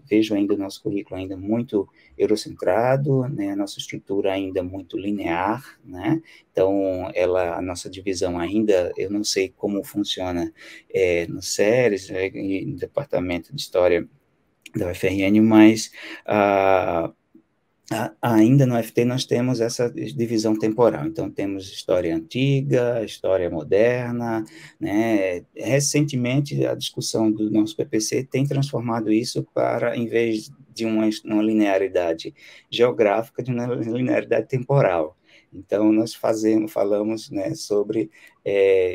Vejo ainda o nosso currículo ainda muito eurocentrado, né? A nossa estrutura ainda muito linear, né? Então, a nossa divisão ainda, eu não sei como funciona no SERES, no Departamento de História da UFRN, mas ainda no UFT nós temos essa divisão temporal, então temos história antiga, história moderna, né? Recentemente a discussão do nosso PPC tem transformado isso para, em vez de uma linearidade geográfica, de uma linearidade temporal. Então nós falamos, né, sobre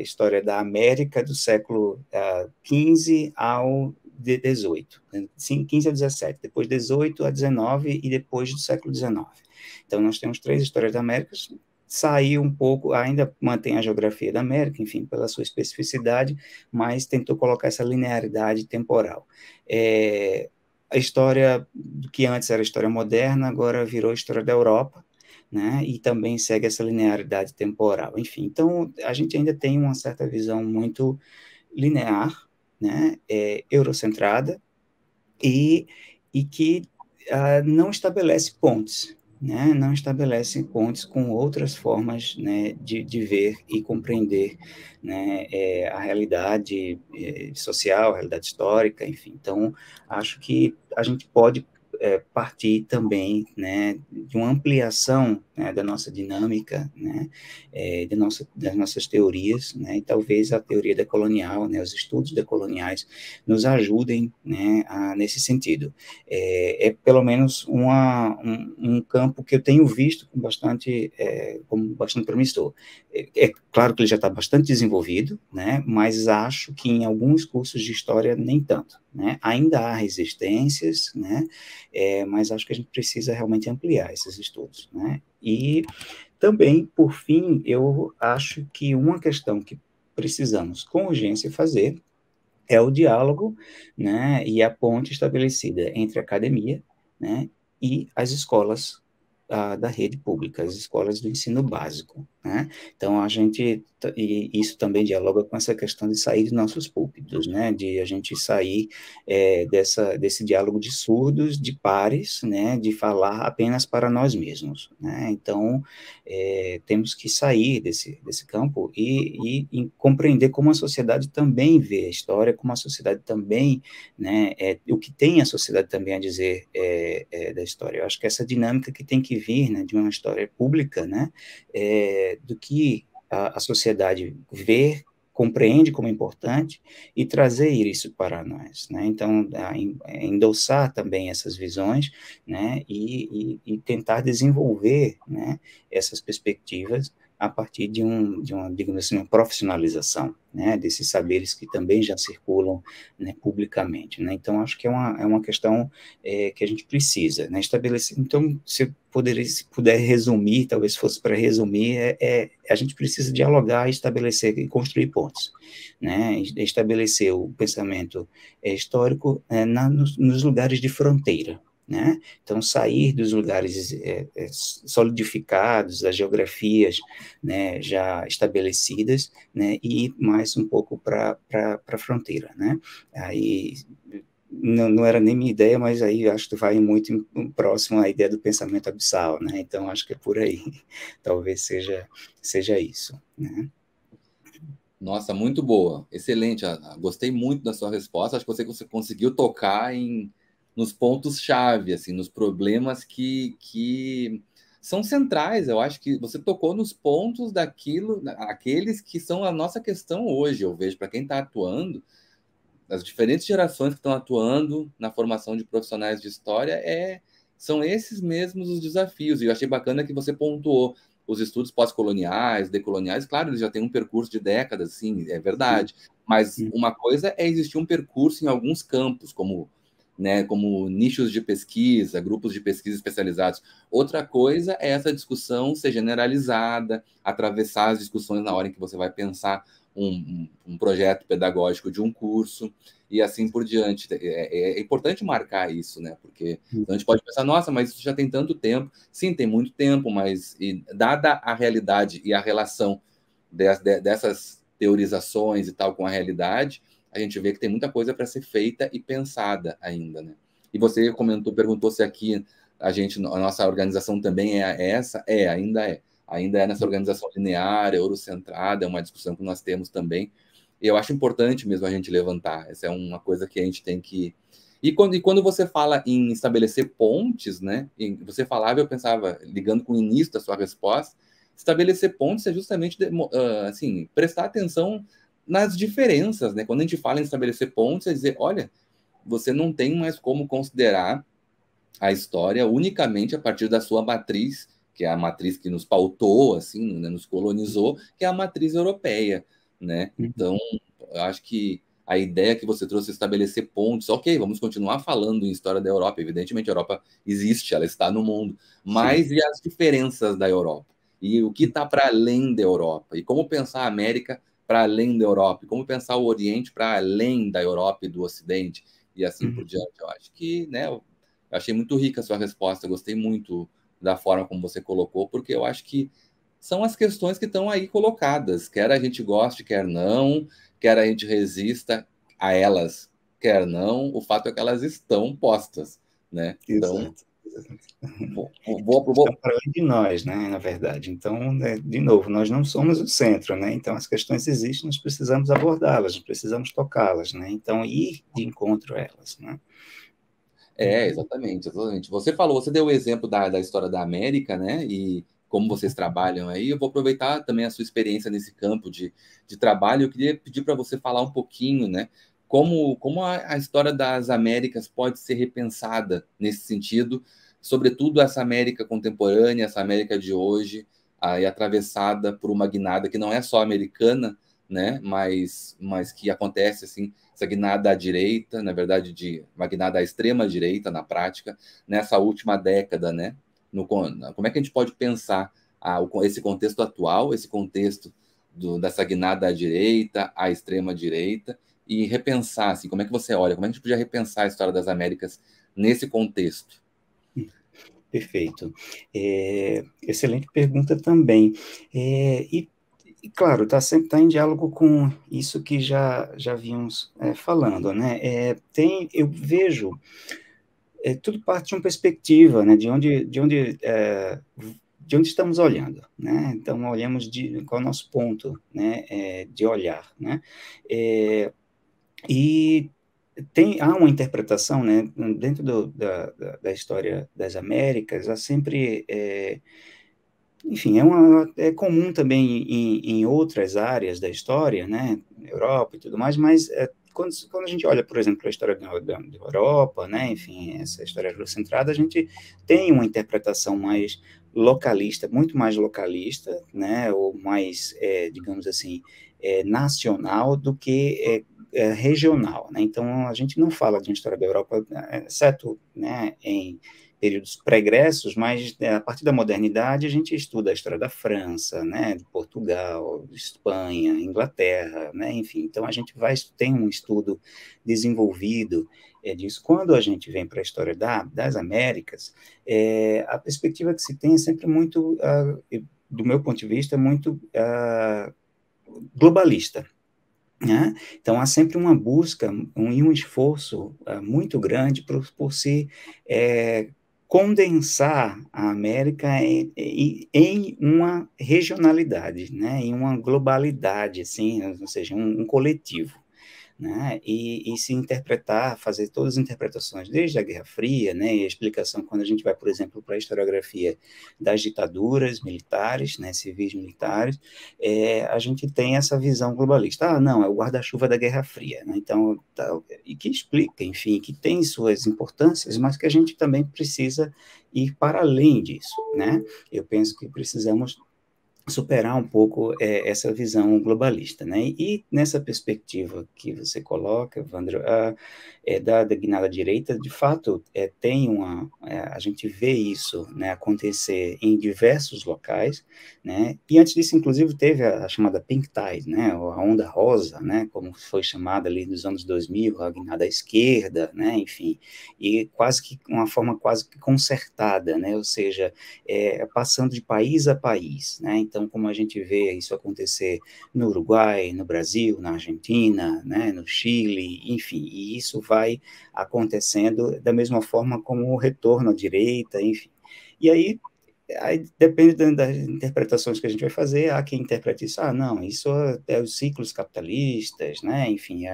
história da América do século XV ao de 18, sim, 15 a 17, depois 18 a 19 e depois do século 19. Então, nós temos 3 histórias da América, saiu um pouco, ainda mantém a geografia da América, enfim, pela sua especificidade, mas tentou colocar essa linearidade temporal. A história que antes era história moderna, agora virou história da Europa, né, e também segue essa linearidade temporal. Enfim, então, a gente ainda tem uma certa visão muito linear, né, eurocentrada, e que não estabelece pontes, né, não estabelece pontes com outras formas, né, de ver e compreender, né, a realidade social, a realidade histórica, enfim. Então, acho que a gente pode partir também, né, de uma ampliação, né, da nossa dinâmica, né, das nossas teorias, né, e talvez a teoria decolonial, né, os estudos decoloniais nos ajudem, né, nesse sentido. Pelo menos um campo que eu tenho visto como bastante promissor. Claro que ele já está bastante desenvolvido, né, mas acho que em alguns cursos de história nem tanto, né, ainda há resistências, né, mas acho que a gente precisa realmente ampliar esses estudos, né, e também, por fim, eu acho que uma questão que precisamos com urgência fazer é o diálogo, né, e a ponte estabelecida entre a academia, né, e as escolas da rede pública, as escolas do ensino básico, né? Então, e isso também dialoga com essa questão de sair de nossos púlpitos, né, de a gente sair desse diálogo de surdos, de pares, né, de falar apenas para nós mesmos, né? Então, temos que sair desse campo e compreender como a sociedade também vê a história, como a sociedade também, né, o que tem a sociedade também a dizer da história. Eu acho que essa dinâmica que tem que vir, né, de uma história pública, né, do que a sociedade vê compreende como importante e trazer isso para nós, né? Então, endossar também essas visões, né? E tentar desenvolver, né, essas perspectivas a partir de uma, digamos assim, uma profissionalização, né, desses saberes que também já circulam, né, publicamente, né? Então, acho que é uma questão que a gente precisa, né, estabelecer. Então, se puder resumir, talvez fosse para resumir, a gente precisa dialogar, estabelecer e construir pontos, né, estabelecer o pensamento histórico nos lugares de fronteira, né? Então, sair dos lugares solidificados, das geografias, né, já estabelecidas, né, e ir mais um pouco para a fronteira, né? Aí não era nem minha ideia, mas aí acho que vai muito próximo à ideia do pensamento abissal, né? Então acho que é por aí, talvez seja isso, né? Nossa, muito boa, excelente. Gostei muito da sua resposta. Acho que você conseguiu tocar nos pontos-chave, assim, nos problemas que são centrais. Eu acho que você tocou nos pontos aqueles que são a nossa questão hoje. Eu vejo para quem está atuando, as diferentes gerações que estão atuando na formação de profissionais de história, são esses mesmos os desafios. E eu achei bacana que você pontuou os estudos pós-coloniais, decoloniais. Claro, eles já têm um percurso de décadas, sim, é verdade. Mas uma coisa é existir um percurso em alguns campos, como nichos de pesquisa, grupos de pesquisa especializados. Outra coisa é essa discussão ser generalizada, atravessar as discussões na hora em que você vai pensar um projeto pedagógico de um curso e assim por diante. É importante marcar isso, né? Porque a gente pode pensar, nossa, mas isso já tem tanto tempo. Sim, tem muito tempo, mas dada a realidade e a relação dessas teorizações e tal com a realidade, a gente vê que tem muita coisa para ser feita e pensada ainda, né? E você perguntou se aqui a nossa organização também é essa? Ainda é. Ainda é nessa organização linear, eurocentrada, é uma discussão que nós temos também. E eu acho importante mesmo a gente levantar. Essa é uma coisa que a gente tem que... E quando você fala em estabelecer pontes, né? Você falava, eu pensava, ligando com o início da sua resposta, estabelecer pontes é justamente assim, prestar atenção nas diferenças, né? Quando a gente fala em estabelecer pontes, é dizer, olha, você não tem mais como considerar a história unicamente a partir da sua matriz, que é a matriz que nos pautou, assim, né, nos colonizou, que é a matriz europeia, né? Então, eu acho que a ideia que você trouxe é estabelecer pontos, ok, vamos continuar falando em história da Europa, evidentemente a Europa existe, ela está no mundo, mas sim, e as diferenças da Europa? E o que está para além da Europa? E como pensar a América para além da Europa? E como pensar o Oriente para além da Europa e do Ocidente? E assim por diante. Eu acho que, né, eu achei muito rica a sua resposta, eu gostei muito da forma como você colocou, porque eu acho que são as questões que estão aí colocadas, quer a gente goste, quer não, quer a gente resista a elas, quer não, o fato é que elas estão postas, né? Então, estão para além de nós, né, na verdade. Então, de novo, nós não somos o centro, né? Então, as questões existem, nós precisamos abordá-las, precisamos tocá-las, né? Então, ir de encontro a elas, né? Exatamente, exatamente. Você deu o exemplo da história da América, né? E como vocês trabalham aí, eu vou aproveitar também a sua experiência nesse campo de trabalho. Eu queria pedir para você falar um pouquinho, né? Como a história das Américas pode ser repensada nesse sentido, sobretudo essa América contemporânea, essa América de hoje, aí atravessada por uma guinada que não é só americana, né? Mas que acontece assim, essa guinada à direita, na verdade, uma guinada à extrema direita na prática, nessa última década, né? Como é que a gente pode pensar esse contexto atual, esse contexto dessa guinada à direita, à extrema direita, e repensar, assim, como é que você olha, como é que a gente podia repensar a história das Américas nesse contexto? Perfeito. Excelente pergunta também. E claro, sempre está em diálogo com isso que já vimos falando, né? Eu vejo tudo parte de uma perspectiva, né? De onde estamos olhando, né? Então olhamos qual é o nosso ponto, né? De olhar, né? E há uma interpretação, né? Dentro da história das Américas, há sempre enfim, é comum também em outras áreas da história, né? Europa e tudo mais, mas quando a gente olha, por exemplo, a história da Europa, né, enfim, essa história eurocentrada, a gente tem uma interpretação mais localista, muito mais localista, né, ou mais, digamos assim, nacional do que regional, né? Então, a gente não fala de uma história da Europa, exceto, né, em períodos pregressos, mas a partir da modernidade a gente estuda a história da França, né, de Portugal, de Espanha, Inglaterra, né, enfim. Então, a gente tem um estudo desenvolvido disso. Quando a gente vem para a história das Américas, a perspectiva que se tem é sempre muito, do meu ponto de vista, muito globalista, né? Então, há sempre uma busca e um esforço muito grande por se condensar a América em uma regionalidade, né? Em uma globalidade, assim, ou seja, um coletivo, né? E se interpretar, fazer todas as interpretações, desde a Guerra Fria, né? E a explicação, quando a gente vai, por exemplo, para a historiografia das ditaduras militares, né? Civis militares, a gente tem essa visão globalista. Ah, não, é o guarda-chuva da Guerra Fria, né? Então, e que explica, enfim, que tem suas importâncias, mas que a gente também precisa ir para além disso, né? Eu penso que precisamos superar um pouco essa visão globalista, né? E nessa perspectiva que você coloca, Evandro, da guinada direita, de fato, a gente vê isso, né, acontecer em diversos locais, né? E antes disso, inclusive, teve a chamada Pink Tide, né? A onda rosa, né? Como foi chamada ali nos anos 2000, a guinada à esquerda, né? Enfim, e quase que uma forma quase que concertada, né? Ou seja, passando de país a país, né? Então, como a gente vê isso acontecer no Uruguai, no Brasil, na Argentina, né, no Chile, enfim, e isso vai acontecendo da mesma forma como o retorno à direita, enfim. E aí depende das interpretações que a gente vai fazer, há quem interprete isso, não, isso é os ciclos capitalistas, né, enfim,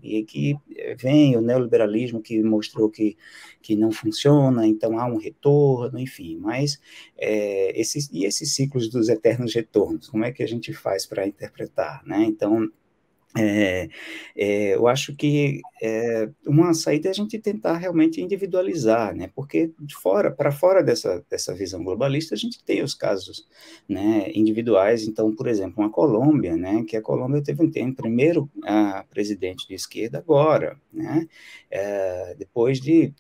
e que vem o neoliberalismo que mostrou que não funciona, então há um retorno, enfim, mas esses ciclos dos eternos retornos, como é que a gente faz para interpretar, né, então eu acho que uma saída é a gente tentar realmente individualizar, né? Porque para fora dessa visão globalista, a gente tem os casos, né, individuais. Então, por exemplo, uma Colômbia, né? Que a Colômbia tem o primeiro presidente de esquerda agora, né? Depois de,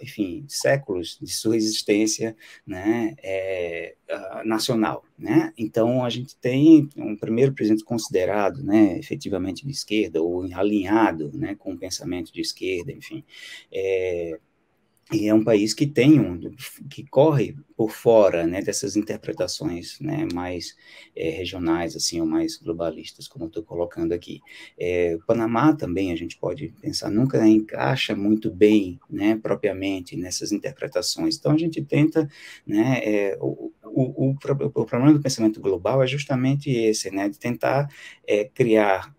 enfim, séculos de sua existência, né? Nacional, né? Então, a gente tem um primeiro presidente considerado, né, efetivamente de esquerda, ou alinhado, né, com o pensamento de esquerda, enfim. E é um país que que corre por fora, né, dessas interpretações, né, mais regionais, assim, ou mais globalistas, como eu estou colocando aqui. O Panamá também, a gente pode pensar, nunca encaixa muito bem, né, propriamente nessas interpretações. Então, a gente tenta, né, o problema do pensamento global é justamente esse, né, de tentar criar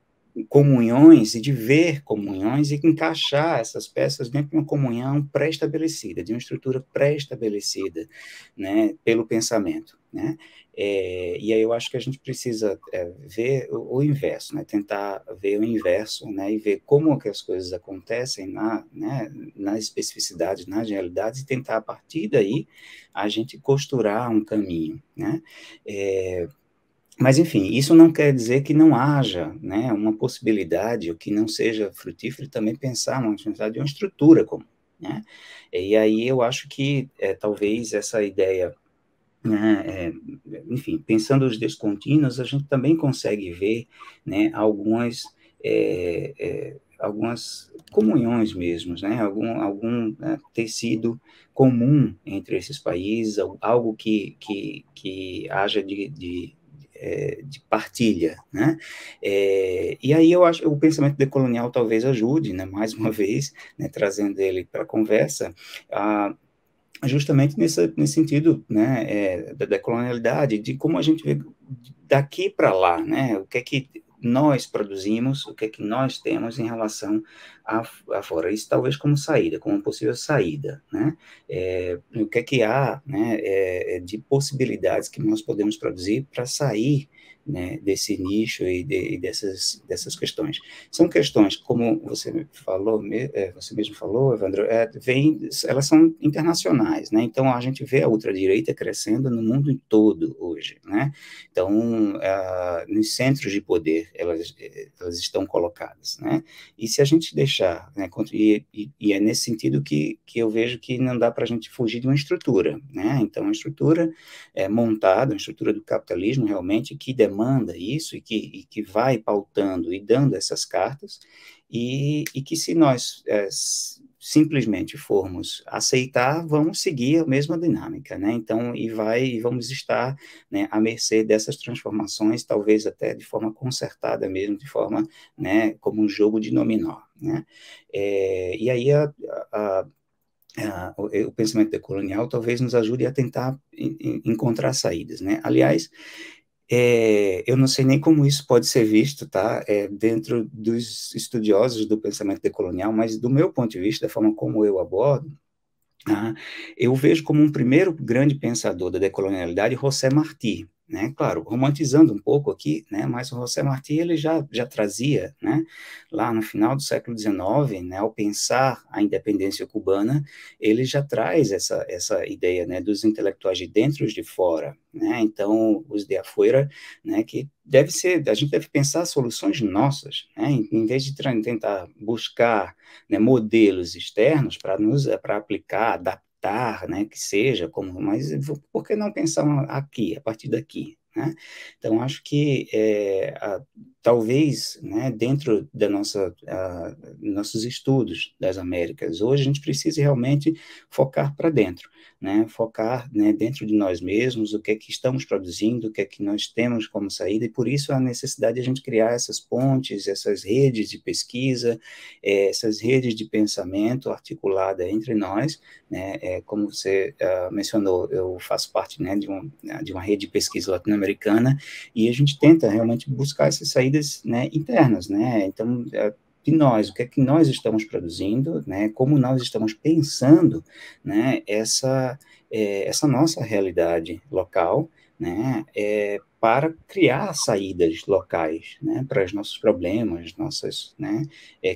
comunhões e de ver comunhões e encaixar essas peças dentro de uma comunhão pré-estabelecida, de uma estrutura pré-estabelecida, né, pelo pensamento, né? E aí eu acho que a gente precisa ver o inverso, né? Tentar ver o inverso, né? E ver como que as coisas acontecem né, na especificidade, nas realidades, e tentar, a partir daí, a gente costurar um caminho, né? Mas, enfim, isso não quer dizer que não haja, né, uma possibilidade, ou que não seja frutífero também pensar uma possibilidade de uma estrutura comum, né? E aí eu acho que talvez essa ideia, né, enfim, pensando os descontínuos, a gente também consegue ver, né, algumas comunhões mesmo, né, algum tecido comum entre esses países, algo que haja de partilha, né? E aí eu acho que o pensamento decolonial talvez ajude, né, mais uma vez, né, trazendo ele para a conversa, justamente nesse sentido, né, da decolonialidade, de como a gente vê daqui para lá, né, o que é que nós produzimos, o que é que nós temos em relação a fora, isso talvez como saída, como possível saída, né, o que é que há, né, de possibilidades que nós podemos produzir para sair né, desse nicho e dessas questões. São questões, como você falou, você mesmo falou, Evandro, elas são internacionais, né? Então a gente vê a ultradireita crescendo no mundo todo hoje, né? Então, nos centros de poder elas estão colocadas, né? E se a gente deixar, né, e é nesse sentido que eu vejo que não dá para a gente fugir de uma estrutura, né? Então, uma estrutura montada, uma estrutura do capitalismo realmente que demanda isso e que vai pautando e dando essas cartas, e que se nós simplesmente formos aceitar, vamos seguir a mesma dinâmica, né? Então, e vamos estar, né, à mercê dessas transformações, talvez até de forma concertada mesmo, de forma, né, como um jogo de dominó, né? E aí o pensamento decolonial talvez nos ajude a tentar encontrar saídas, né? Aliás, eu não sei nem como isso pode ser visto, tá? Dentro dos estudiosos do pensamento decolonial, mas do meu ponto de vista, da forma como eu abordo, eu vejo como um primeiro grande pensador da decolonialidade José Martí, né? Claro, romantizando um pouco aqui, né? Mas o José Martí ele já trazia, né? Lá no final do século XIX, né? Ao pensar a independência cubana, ele já traz essa ideia, né? Dos intelectuais de dentro e os de fora, né? Então, os de afuera, né? Que a gente deve pensar soluções nossas, né? Em vez de tentar buscar, né, modelos externos para aplicar, adaptar, né, que seja, mas por que não pensar aqui, a partir daqui, né? Então, acho que talvez, né, dentro nossos estudos das Américas, hoje a gente precisa realmente focar para dentro, né, focar, né, dentro de nós mesmos, o que é que estamos produzindo, o que é que nós temos como saída, e por isso a necessidade de a gente criar essas pontes, essas redes de pesquisa, essas redes de pensamento articulada entre nós, né? Como você mencionou, eu faço parte, né, de uma rede de pesquisa latino-americana, e a gente tenta realmente buscar essas saídas, né, internas, né? Então, de nós, o que é que nós estamos produzindo, né? Como nós estamos pensando, né? Essa nossa realidade local, né? Para criar saídas locais, né, para os nossos problemas, nossas, né,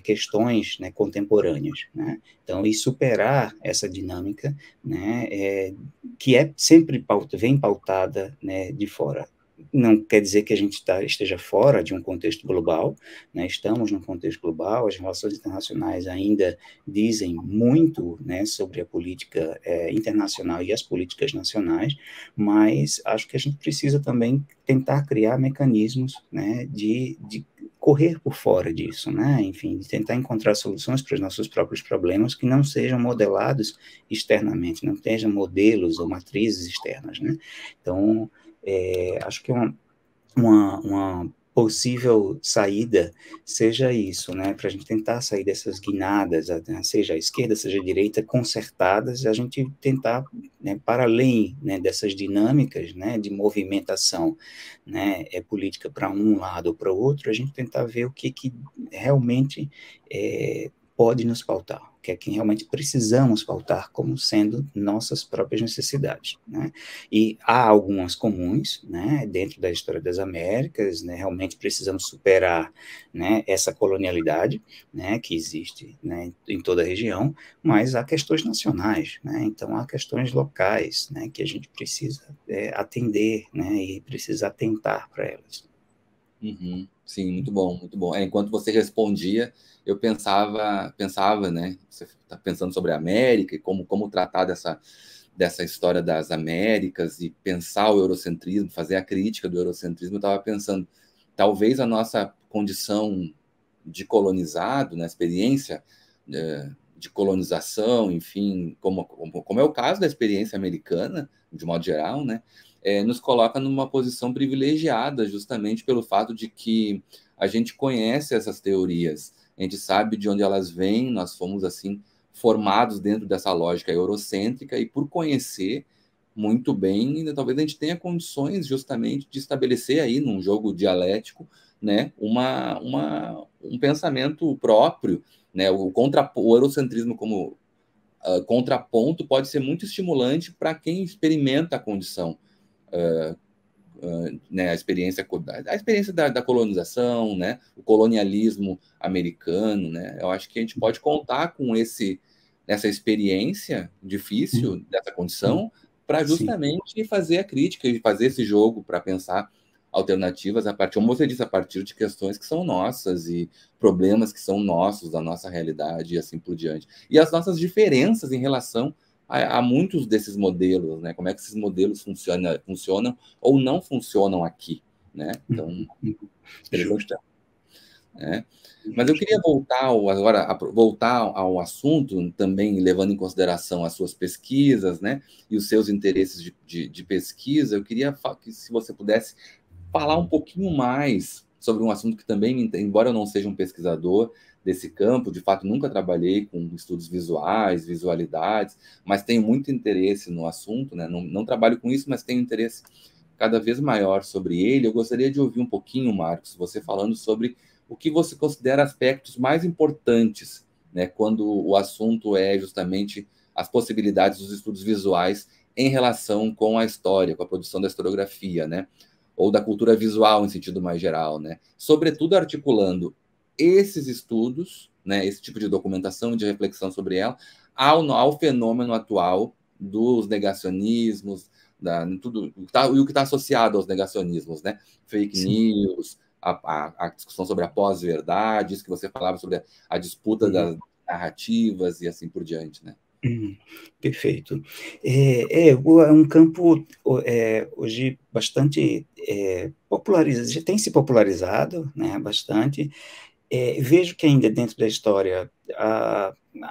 questões, né, contemporâneas, né? Então, e superar essa dinâmica, né, que sempre vem pautada, né, de fora. Não quer dizer que a gente esteja fora de um contexto global, né? Estamos num contexto global, as relações internacionais ainda dizem muito, né, sobre a política internacional e as políticas nacionais, mas acho que a gente precisa também tentar criar mecanismos, né, de correr por fora disso, né? Enfim, de tentar encontrar soluções para os nossos próprios problemas que não sejam modelados externamente, não tenham modelos ou matrizes externas, né? Então, acho que uma possível saída seja isso, né, para a gente tentar sair dessas guinadas, seja a esquerda, seja a direita, consertadas, a gente tentar, né, para além, né, dessas dinâmicas, né, de movimentação, né, política para um lado ou para o outro, a gente tentar ver o que realmente pode nos pautar, o que é que realmente precisamos pautar como sendo nossas próprias necessidades, né? E há algumas comuns, né, dentro da história das Américas, né, realmente precisamos superar, né, essa colonialidade, né, que existe, né, em toda a região, mas há questões nacionais, né, então há questões locais, né, que a gente precisa atender, né, e precisa atentar para elas. Uhum. Sim, muito bom, muito bom. Enquanto você respondia, eu pensava, né? Você está pensando sobre a América e como tratar dessa história das Américas e pensar o eurocentrismo, fazer a crítica do eurocentrismo. Eu estava pensando, talvez a nossa condição de colonizado, na experiência de colonização, enfim, como é o caso da experiência americana, de modo geral, né? Nos coloca numa posição privilegiada, justamente pelo fato de que a gente conhece essas teorias, a gente sabe de onde elas vêm, nós fomos, assim, formados dentro dessa lógica eurocêntrica, e por conhecer muito bem, talvez a gente tenha condições, justamente, de estabelecer aí, num jogo dialético, né, um pensamento próprio, né, o eurocentrismo como contraponto pode ser muito estimulante para quem experimenta a condição né, a experiência da colonização, né, o colonialismo americano, né, eu acho que a gente pode contar com essa experiência difícil, dessa condição, para justamente fazer a crítica e fazer esse jogo para pensar alternativas a partir, como você disse, a partir de questões que são nossas e problemas que são nossos, da nossa realidade e assim por diante. E as nossas diferenças em relação a muitos desses modelos, né? Como é que esses modelos funcionam ou não funcionam aqui, né? Então, interessante. Né? Mas eu queria voltar ao assunto, também levando em consideração as suas pesquisas, né? E os seus interesses de pesquisa. Eu queria que, se você pudesse falar um pouquinho mais sobre um assunto que também, embora eu não seja um pesquisador desse campo, de fato nunca trabalhei com estudos visuais, visualidades, mas tenho muito interesse no assunto, né? Não trabalho com isso, mas tenho interesse cada vez maior sobre ele. Eu gostaria de ouvir um pouquinho, Marcos, você falando sobre o que você considera aspectos mais importantes, né, quando o assunto é justamente as possibilidades dos estudos visuais em relação com a história, com a produção da historiografia, né? Ou da cultura visual em sentido mais geral, né? Sobretudo articulando esses estudos, né, esse tipo de documentação, de reflexão sobre ela, ao fenômeno atual dos negacionismos, tudo, e o que está associado aos negacionismos, né? Fake news, a discussão sobre a pós-verdade, isso que você falava sobre a disputa das narrativas e assim por diante, né? Perfeito. É um campo hoje bastante popularizado, já tem se popularizado, né, bastante. Vejo que ainda dentro da história,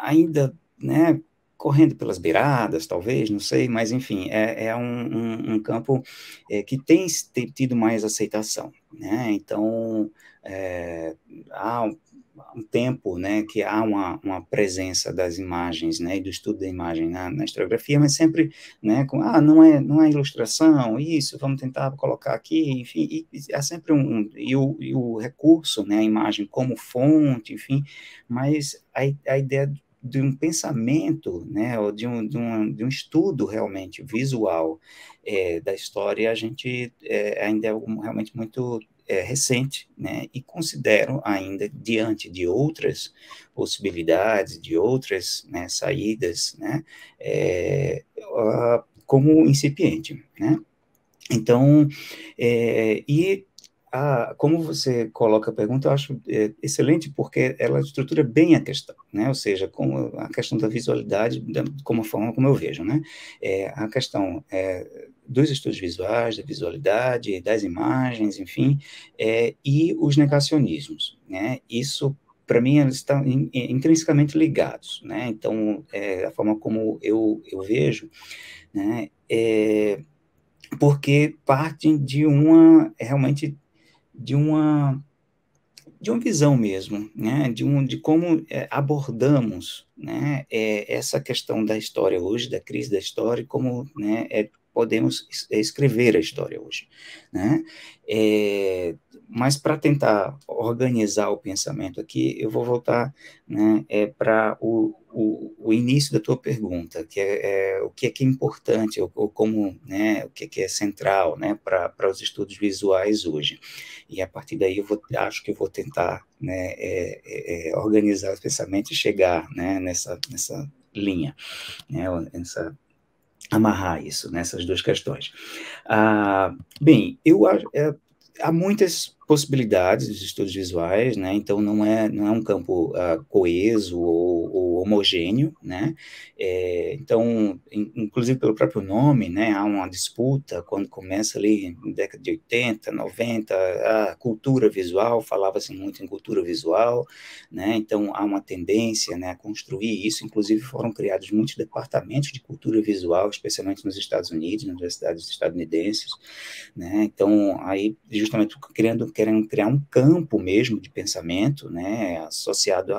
ainda, né, correndo pelas beiradas, talvez, não sei, mas, enfim, é um campo que tem tido mais aceitação, né? Então, há um tempo, né, que há uma presença das imagens, né, e do estudo da imagem na historiografia, mas sempre, né, não é ilustração, isso, vamos tentar colocar aqui, enfim, e há sempre e o recurso, né, a imagem como fonte, enfim, mas a ideia de um pensamento, né, ou de um estudo realmente visual da história, a gente ainda é algo realmente muito recente, né, e considero ainda, diante de outras possibilidades, de outras, né, saídas, né, como incipiente, né. Então, como você coloca a pergunta, eu acho excelente, porque ela estrutura bem a questão, né? Ou seja, como a questão da visualidade, como a forma como eu vejo, né? A questão dos estudos visuais, da visualidade, das imagens, enfim, e os negacionismos, né? Isso, para mim, eles estão intrinsecamente ligados, né? Então, a forma como eu vejo, né? Porque partem realmente de uma visão mesmo, né, de como abordamos, né, essa questão da história hoje, da crise da história, e como, né, podemos escrever a história hoje, né, mas para tentar organizar o pensamento aqui, eu vou voltar, né, para o início da tua pergunta, que o que é importante, ou como, né, o que é central, né, para os estudos visuais hoje. E a partir daí acho que eu vou tentar, né, organizar os pensamentos e chegar, né, nessa linha, né, amarrar isso, nessas duas questões. Bem, há muitas possibilidades de estudos visuais, né? Então não é um campo coeso ou homogêneo, né? Então, inclusive pelo próprio nome, né? Há uma disputa quando começa ali na década de 80, 90, a cultura visual, falava-se muito em cultura visual, né? Então há uma tendência, né, a construir isso, inclusive foram criados muitos departamentos de cultura visual, especialmente nos Estados Unidos, nas universidades estadunidenses, né? Então, aí, justamente querendo criar um campo mesmo de pensamento, né, associado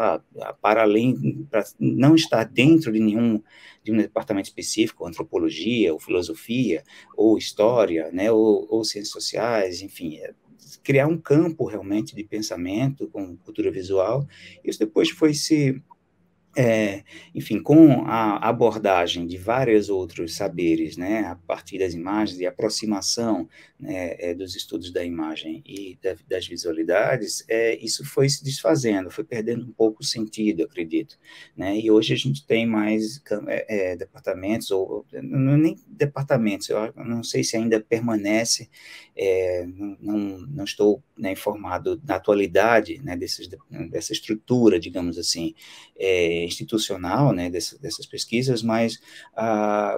para além, para não estar dentro de um departamento específico, antropologia, ou filosofia, ou história, né, ou ciências sociais, enfim, criar um campo realmente de pensamento com cultura visual. Isso depois foi se Enfim, com a abordagem de vários outros saberes, né, a partir das imagens e aproximação, né, dos estudos da imagem e das visualidades, isso foi se desfazendo, foi perdendo um pouco o sentido, acredito, né, e hoje a gente tem mais departamentos, ou não, nem departamentos, eu não sei se ainda permanece, não estou, né, informado da atualidade, né, dessa estrutura, digamos assim, institucional, né, dessas pesquisas, mas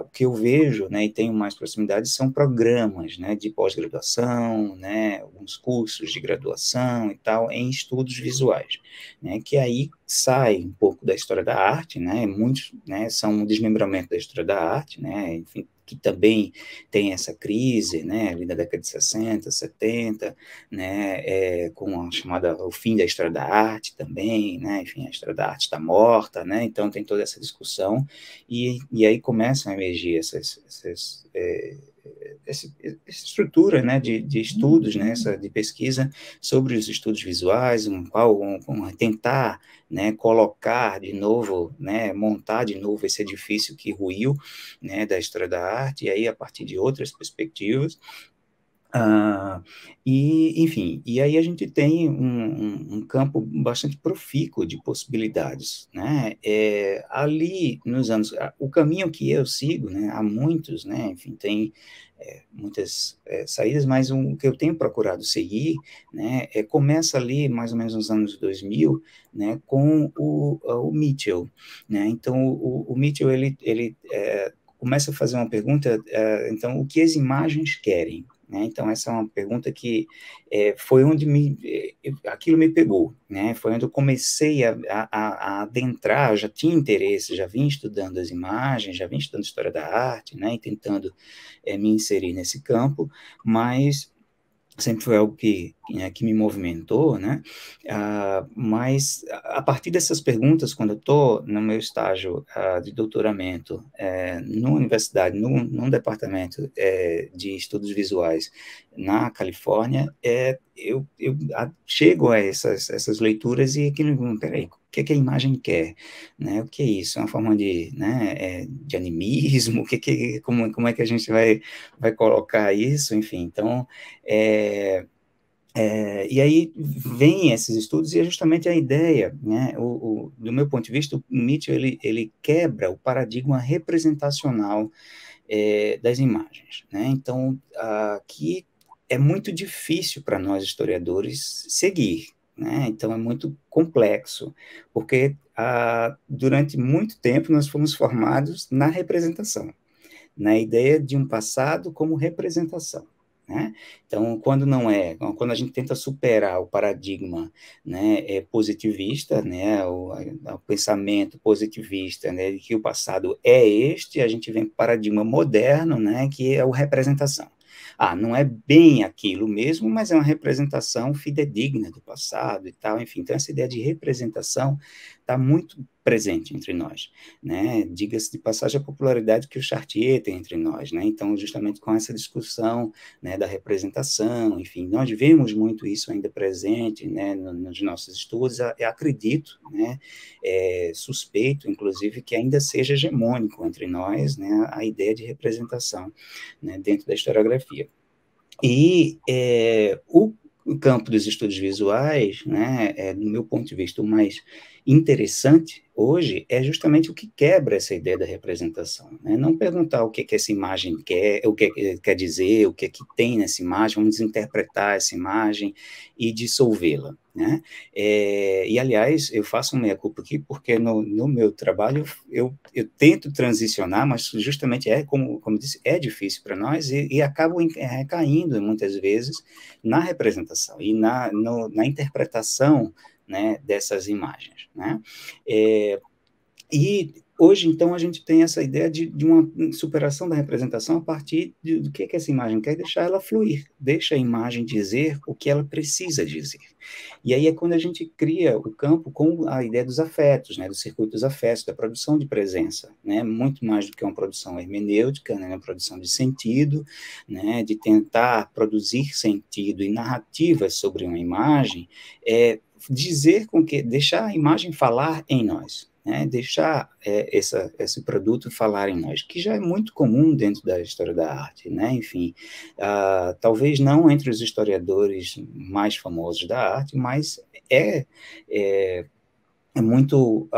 o que eu vejo, né, e tenho mais proximidade, são programas, né, de pós-graduação, né, alguns cursos de graduação e tal, em estudos visuais, né, que aí sai um pouco da história da arte, né, muitos, né, são um desmembramento da história da arte, né, enfim, que também tem essa crise, né, ali da década de 60, 70, né, com a chamada, o fim da história da arte também, né, enfim, a história da arte está morta, né, então tem toda essa discussão, e aí começam a emergir essa estrutura, né, de estudos, né, de pesquisa sobre os estudos visuais, tentar, né, colocar de novo, né, montar de novo esse edifício que ruiu, né, da história da arte, e aí a partir de outras perspectivas. Enfim, e aí a gente tem um campo bastante profícuo de possibilidades, né? Ali nos anos, o caminho que eu sigo, né? Há muitos, né? Enfim, tem muitas saídas, mas o que eu tenho procurado seguir, né? Começa ali mais ou menos nos anos 2000, né? Com o Mitchell, né? Então o Mitchell ele começa a fazer uma pergunta, então o que as imagens querem? Né? Então, essa é uma pergunta que foi onde aquilo me pegou, né? Foi onde eu comecei a adentrar, eu já tinha interesse, já vim estudando as imagens, já vim estudando história da arte, né? E tentando me inserir nesse campo, mas sempre foi algo que me movimentou, né? Mas a partir dessas perguntas, quando eu estou no meu estágio de doutoramento numa universidade, num departamento de estudos visuais na Califórnia, eu chego a essas leituras e aquilo, peraí, o que a imagem quer, né? O que é isso? É uma forma de animismo? Como é que a gente vai colocar isso? Enfim, então, e aí vem esses estudos e é justamente a ideia, né? Do meu ponto de vista, o Mitchell ele quebra o paradigma representacional das imagens, né? Então, que é muito difícil para nós historiadores seguir, né? Então é muito complexo, porque durante muito tempo nós fomos formados na representação, na ideia de um passado como representação, né? Então, quando a gente tenta superar o paradigma, né, positivista, né, o pensamento positivista, né, de que o passado é este, a gente vem para o paradigma moderno, né, que é a representação. Não é bem aquilo mesmo, mas é uma representação fidedigna do passado e tal, enfim. Então, essa ideia de representação está muito presente entre nós, né? Diga-se de passagem a popularidade que o Chartier tem entre nós, né? Então, justamente com essa discussão, né, da representação, enfim, nós vemos muito isso ainda presente, né, nos nossos estudos. Eu acredito, né, suspeito, inclusive, que ainda seja hegemônico entre nós, né, a ideia de representação, né, dentro da historiografia. E o campo dos estudos visuais, né, do meu ponto de vista, o mais interessante hoje é justamente o que quebra essa ideia da representação, né? Não perguntar o que essa imagem quer, o que quer dizer, o que tem nessa imagem, vamos interpretar essa imagem e dissolvê-la, né? E, aliás, eu faço uma meia-culpa aqui, porque no meu trabalho eu tento transicionar, mas justamente como disse, é difícil para nós e acabo recaindo muitas vezes na representação e na interpretação, né, dessas imagens, né? E hoje, então, a gente tem essa ideia de uma superação da representação a partir do que essa imagem quer, deixar ela fluir, deixa a imagem dizer o que ela precisa dizer. E aí é quando a gente cria o campo com a ideia dos afetos, né, dos circuitos afetos, da produção de presença, né, muito mais do que uma produção hermenêutica, né, uma produção de sentido, né, de tentar produzir sentido e narrativas sobre uma imagem, deixar a imagem falar em nós, né? Deixar esse produto falar em nós, que já é muito comum dentro da história da arte, né? Enfim, talvez não entre os historiadores mais famosos da arte, mas é, é muito,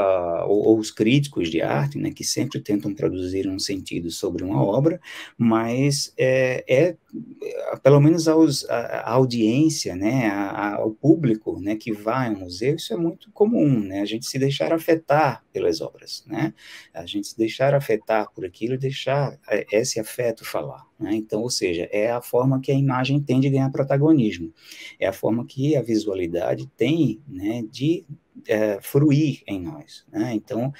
ou os críticos de arte, né, que sempre tentam produzir um sentido sobre uma obra, mas pelo menos a audiência, né, ao público, né, que vai ao museu, isso é muito comum, né, a gente se deixar afetar pelas obras, né, a gente se deixar afetar por aquilo e deixar esse afeto falar, né, então, ou seja, é a forma que a imagem tem de ganhar protagonismo, é a forma que a visualidade tem, né, de fruir em nós, né? Então,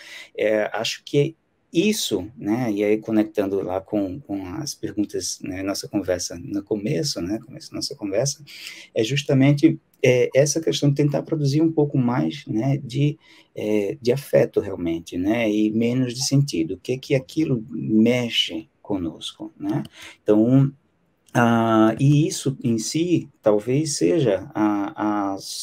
acho que isso, né, e aí conectando lá com as perguntas, né, nossa conversa no começo, né, começo da nossa conversa, é justamente essa questão de tentar produzir um pouco mais, né, de afeto realmente, né, e menos de sentido, o que aquilo mexe conosco, né? Então, e isso em si talvez seja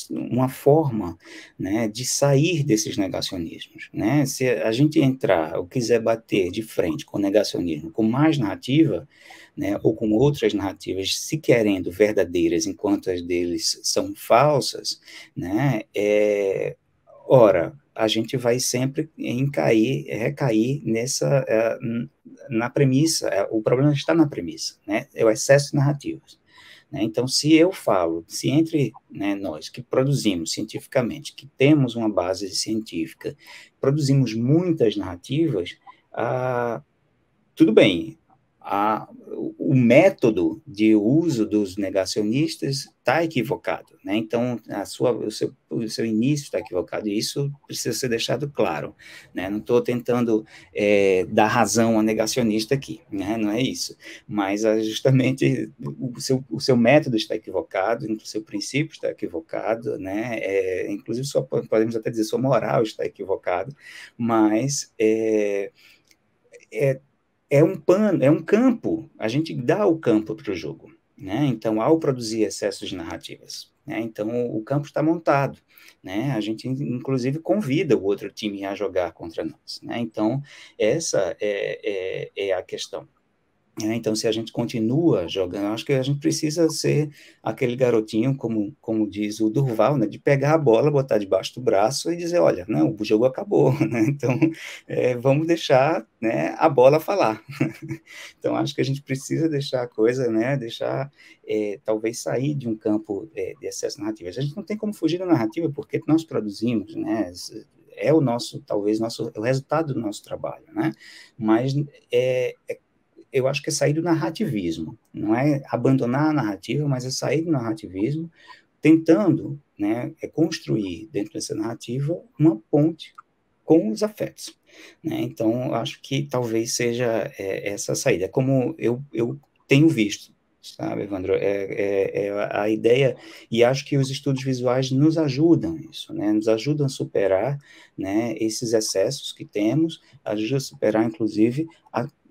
uma forma, né, de sair desses negacionismos, né? Se a gente entrar ou quiser bater de frente com o negacionismo, com mais narrativa, né, ou com outras narrativas se querendo verdadeiras enquanto as deles são falsas, né? Ora, a gente vai sempre recair na premissa, o problema está na premissa, né? É o excesso de narrativas. Né? Então, se entre, né, nós que produzimos cientificamente, que temos uma base científica, produzimos muitas narrativas, tudo bem, o método de uso dos negacionistas está equivocado, né? Então, o seu início está equivocado, e isso precisa ser deixado claro, né? Não estou tentando dar razão ao negacionista aqui, né? Não é isso, mas justamente o seu método está equivocado, o seu princípio está equivocado, né? Inclusive, podemos até dizer, sua moral está equivocado, mas é um campo, a gente dá o campo para o jogo, né? Então, ao produzir excessos de narrativas, né? Então, o campo está montado, né? A gente, inclusive, convida o outro time a jogar contra nós, né? Então, essa é a questão. Então, se a gente continua jogando, acho que a gente precisa ser aquele garotinho, como diz o Durval, né, de pegar a bola, botar debaixo do braço e dizer, olha, né, o jogo acabou, né, então vamos deixar, né, a bola falar. Então, acho que a gente precisa deixar a coisa, né, talvez sair de um campo de excesso narrativo. A gente não tem como fugir da narrativa, porque nós produzimos, né, é talvez, o resultado do nosso trabalho, né, mas eu acho que é sair do narrativismo, não é abandonar a narrativa, mas é sair do narrativismo, tentando, né, construir dentro dessa narrativa uma ponte com os afetos, né? Então, acho que talvez seja essa saída, como eu tenho visto, sabe, Evandro? A ideia, e acho que os estudos visuais nos ajudam isso, né? Nos ajudam a superar, né, esses excessos que temos, ajudam a superar, inclusive,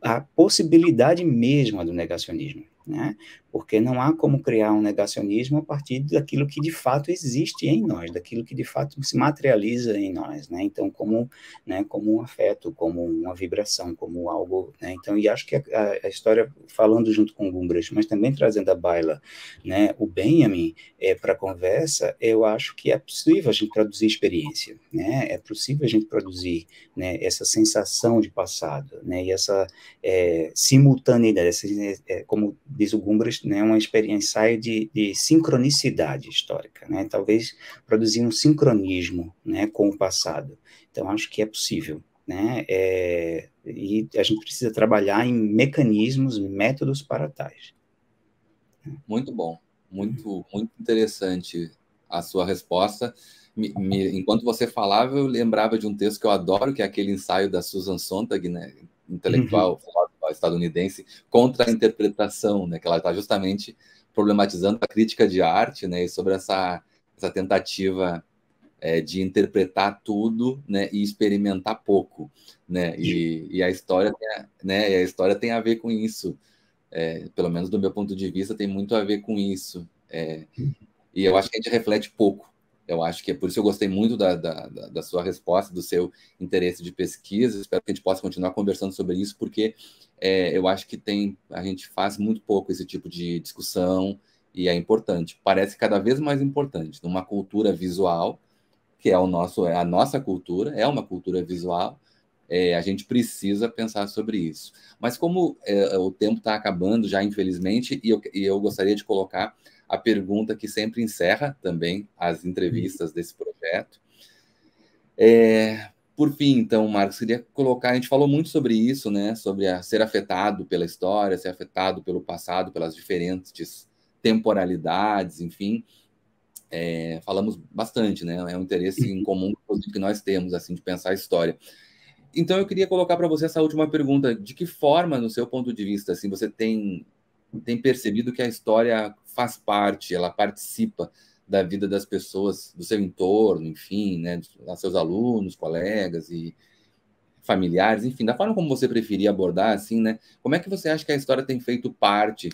a possibilidade mesma do negacionismo, né? Porque não há como criar um negacionismo a partir daquilo que de fato existe em nós, daquilo que de fato se materializa em nós, né? Então, como um afeto, como uma vibração, como algo, né? Então, e acho que a história, falando junto com o Gumbras, mas também trazendo a baila, né, o Benjamin para a conversa, eu acho que é possível a gente produzir experiência, né? É possível a gente produzir, né, essa sensação de passado, né? E essa simultaneidade, como diz o Gumbras, né, uma experiência de sincronicidade histórica, né? Talvez produzir um sincronismo, né, com o passado. Então, acho que é possível, né? E a gente precisa trabalhar em mecanismos, métodos para tais. Muito bom, muito interessante a sua resposta. Enquanto você falava, eu lembrava de um texto que eu adoro, que é aquele ensaio da Susan Sontag, né, intelectual estadunidense, contra a interpretação, né, que ela está justamente problematizando a crítica de arte, né, e sobre essa tentativa de interpretar tudo, né, e experimentar pouco, né, e a história, né, a história tem a ver com isso. Pelo menos do meu ponto de vista, tem muito a ver com isso. E eu acho que a gente reflete pouco Eu acho que é por isso que eu gostei muito da sua resposta, do seu interesse de pesquisa. Espero que a gente possa continuar conversando sobre isso, porque eu acho que a gente faz muito pouco esse tipo de discussão e é importante. Parece cada vez mais importante numa cultura visual, que é a nossa cultura, é uma cultura visual. A gente precisa pensar sobre isso. Mas como o tempo está acabando já, infelizmente, e eu gostaria de colocar a pergunta que sempre encerra também as entrevistas desse projeto. Por fim, então, Marcos, queria colocar, a gente falou muito sobre isso, né? Sobre ser afetado pela história, ser afetado pelo passado, pelas diferentes temporalidades, enfim. Falamos bastante, né? É um interesse em comum que nós temos, assim, de pensar a história. Então, eu queria colocar para você essa última pergunta. De que forma, no seu ponto de vista, assim, você tem percebido que a história faz parte, ela participa da vida das pessoas, do seu entorno, enfim, né, dos seus alunos, colegas e familiares, enfim, da forma como você preferir abordar, assim, né? Como é que você acha que a história tem feito parte,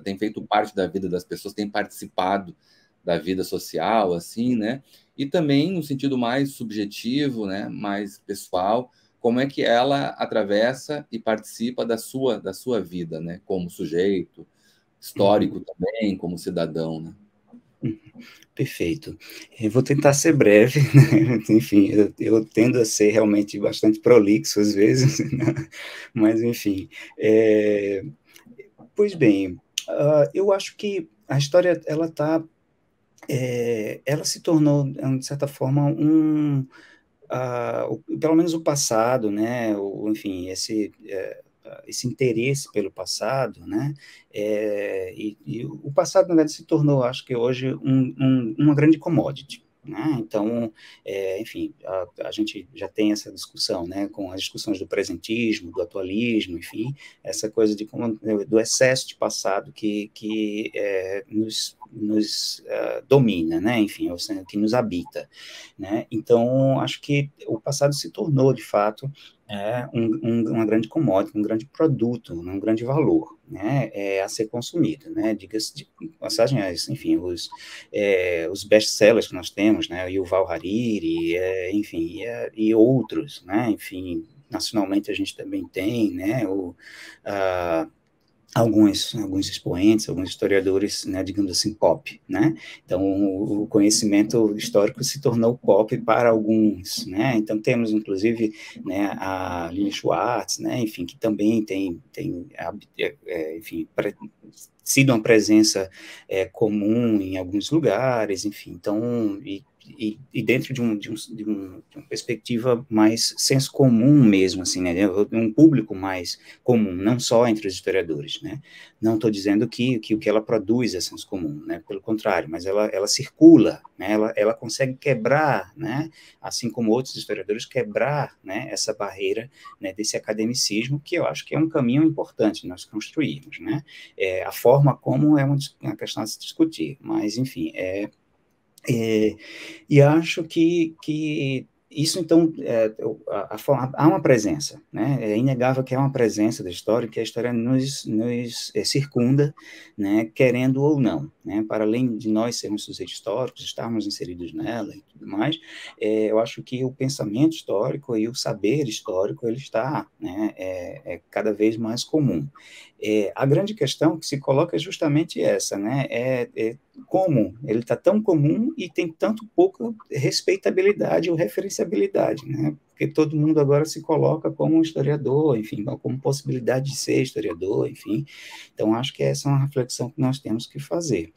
tem feito parte da vida das pessoas, tem participado da vida social, assim, né? E também no sentido mais subjetivo, né, mais pessoal, como é que ela atravessa e participa da sua vida, né, como sujeito, histórico também, como cidadão, né? Perfeito. Eu vou tentar ser breve, né? Enfim, eu tendo a ser realmente bastante prolixo às vezes, né? Mas enfim. Pois bem, eu acho que a história, ela se tornou, de certa forma, pelo menos o passado, né? Enfim, esse interesse pelo passado, né? E o passado, na verdade, se tornou, acho que hoje, uma grande commodity. Né? Então, enfim, a gente já tem essa discussão, né, com as discussões do presentismo, do atualismo, enfim, essa coisa do excesso de passado que nos domina, né, enfim, que nos habita. Né? Então, acho que o passado se tornou, de fato, uma grande commodity, um grande produto, um grande valor, né, a ser consumido, né, diga-se de passagem, enfim, os best-sellers que nós temos, né, Yuval Hariri, enfim, e outros, né, enfim, nacionalmente a gente também tem, né, alguns expoentes, alguns historiadores, né, digamos assim, pop, né? Então, o conhecimento histórico se tornou pop para alguns, né? Então, temos, inclusive, né, a Lili Schwartz, né, enfim, que também tem enfim, sido uma presença comum em alguns lugares, enfim, então, e dentro de uma perspectiva mais senso comum mesmo, assim, né, um público mais comum, não só entre os historiadores, né, não estou dizendo que o que ela produz é senso comum, né, pelo contrário, mas ela circula, né, ela consegue quebrar, né, assim como outros historiadores, quebrar, né, essa barreira, né, desse academicismo, que eu acho que é um caminho importante nós construirmos, né, a forma como é uma questão a se discutir, mas, enfim, e acho que isso, então, há uma presença, né? É inegável que há uma presença da história, que a história nos circunda, né? Querendo ou não, né? Para além de nós sermos sujeitos históricos, estarmos inseridos nela e tudo mais, eu acho que o pensamento histórico e o saber histórico, ele está, né? Cada vez mais comum. A grande questão que se coloca é justamente essa, né? Como ele está tão comum e tem tanto pouca respeitabilidade ou referenciabilidade, né? Porque todo mundo agora se coloca como um historiador, enfim, como possibilidade de ser historiador, enfim. Então, acho que essa é uma reflexão que nós temos que fazer.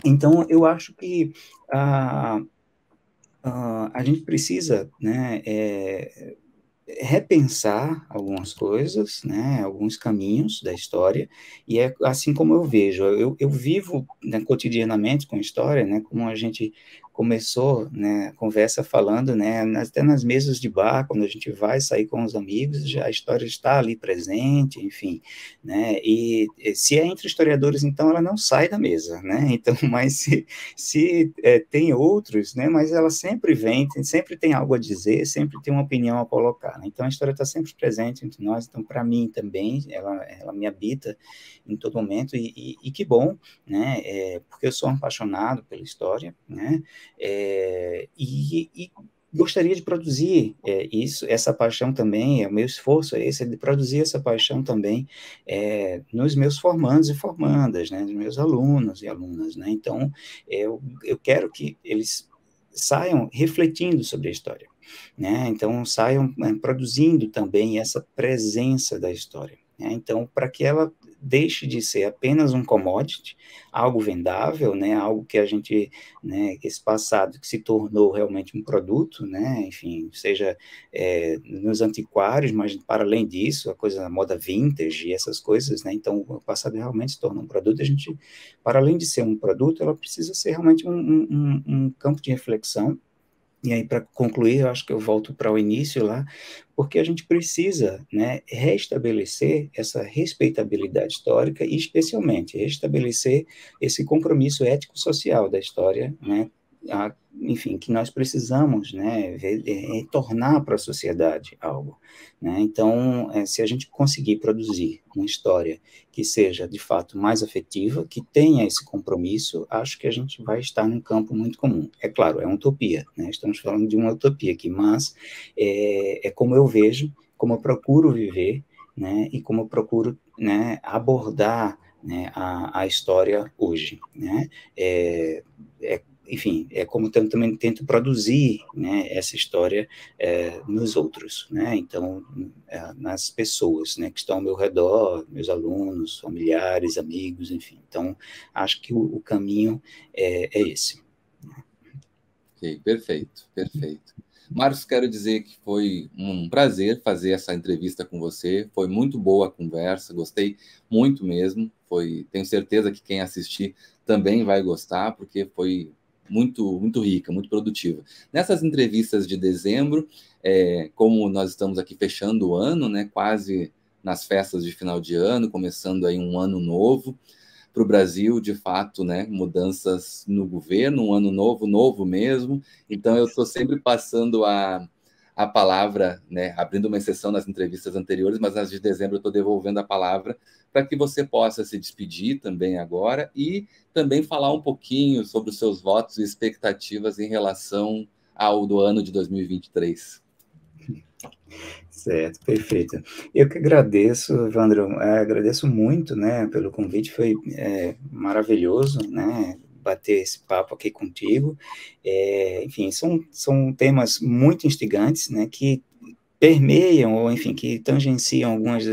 Então, eu acho que a gente precisa, né, repensar algumas coisas, né, alguns caminhos da história, e assim como eu vejo, eu vivo, né, cotidianamente com história, né, como a gente começou, né, a conversa falando, né, até nas mesas de bar, quando a gente vai sair com os amigos, já a história está ali presente, enfim, né, e se é entre historiadores, então ela não sai da mesa, né, então, mas se tem outros, né, mas ela sempre vem, sempre tem algo a dizer, sempre tem uma opinião a colocar, né, então a história está sempre presente entre nós, então para mim também, ela me habita em todo momento, e que bom, né, porque eu sou um apaixonado pela história, né, e gostaria de produzir essa paixão também, o meu esforço é esse, é de produzir essa paixão também nos meus formandos e formandas, né, nos meus alunos e alunas, né, então eu quero que eles saiam refletindo sobre a história, né, então saiam produzindo também essa presença da história, né, então para que ela deixe de ser apenas um commodity, algo vendável, né, algo que a gente, né, esse passado que se tornou realmente um produto, né, enfim, seja nos antiquários, mas para além disso, a coisa da moda vintage e essas coisas, né, então o passado realmente se torna um produto, a gente, para além de ser um produto, ela precisa ser realmente um campo de reflexão. E aí, para concluir, eu acho que eu volto para o início lá, porque a gente precisa, né, restabelecer essa respeitabilidade histórica e, especialmente, restabelecer esse compromisso ético-social da história, né, enfim, que nós precisamos, né, retornar para a sociedade algo, né, então, se a gente conseguir produzir uma história que seja, de fato, mais afetiva, que tenha esse compromisso, acho que a gente vai estar num campo muito comum. É claro, é uma utopia, né, estamos falando de uma utopia aqui, mas é como eu vejo, como eu procuro viver, né, e como eu procuro, né, abordar, né, a história hoje, né, enfim, é como eu também tento produzir, né, essa história nos outros, né, então, nas pessoas, né, que estão ao meu redor, meus alunos, familiares, amigos, enfim, então, acho que o caminho é esse. Ok, perfeito, perfeito. Marcos, quero dizer que foi um prazer fazer essa entrevista com você. Foi muito boa a conversa, gostei muito mesmo. Tenho certeza que quem assistir também vai gostar, porque foi muito rica, muito produtiva. Nessas entrevistas de dezembro, como nós estamos aqui fechando o ano, né, quase nas festas de final de ano, começando aí um ano novo para o Brasil, de fato, né, mudanças no governo, um ano novo, novo mesmo. Então, eu estou sempre passando a palavra, né, abrindo uma exceção nas entrevistas anteriores, mas nas de dezembro eu estou devolvendo a palavra para que você possa se despedir também agora e também falar um pouquinho sobre os seus votos e expectativas em relação ao do ano de 2023. Certo, perfeito. Eu que agradeço, Evandro, agradeço muito, né, pelo convite, foi maravilhoso, né, bater esse papo aqui contigo. Enfim, são temas muito instigantes, né, que permeiam, ou enfim, que tangenciam algumas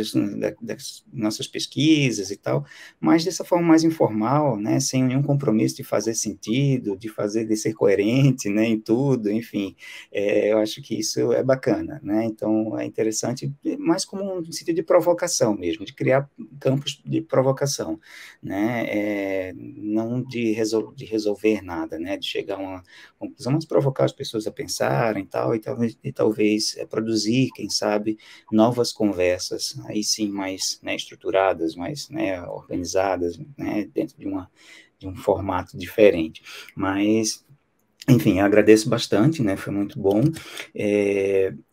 das nossas pesquisas e tal, mas dessa forma mais informal, né, sem nenhum compromisso de fazer sentido, de ser coerente, né, em tudo, enfim, eu acho que isso é bacana, né, então é interessante, mais como um sentido de provocação mesmo, de criar campos de provocação, né, não de resolver nada, né, de chegar a uma conclusão, mas provocar as pessoas a pensarem e talvez produzir, quem sabe, novas conversas, aí sim mais, né, estruturadas, mais, né, organizadas, né, dentro de um formato diferente. Mas, enfim, eu agradeço bastante, né, foi muito bom,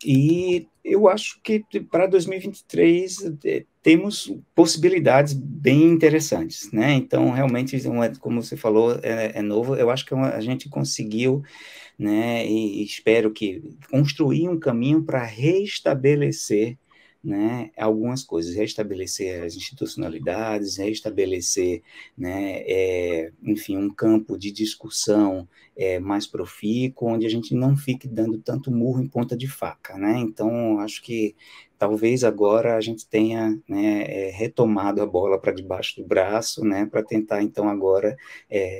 e eu acho que para 2023 temos possibilidades bem interessantes, né, então realmente, como você falou, é novo, eu acho que a gente conseguiu, né, e espero que construir um caminho para restabelecer, né, algumas coisas, restabelecer as institucionalidades, restabelecer, né, enfim, um campo de discussão mais profícuo, onde a gente não fique dando tanto murro em ponta de faca, né, então acho que talvez agora a gente tenha, né, retomado a bola para debaixo do braço, né, para tentar então agora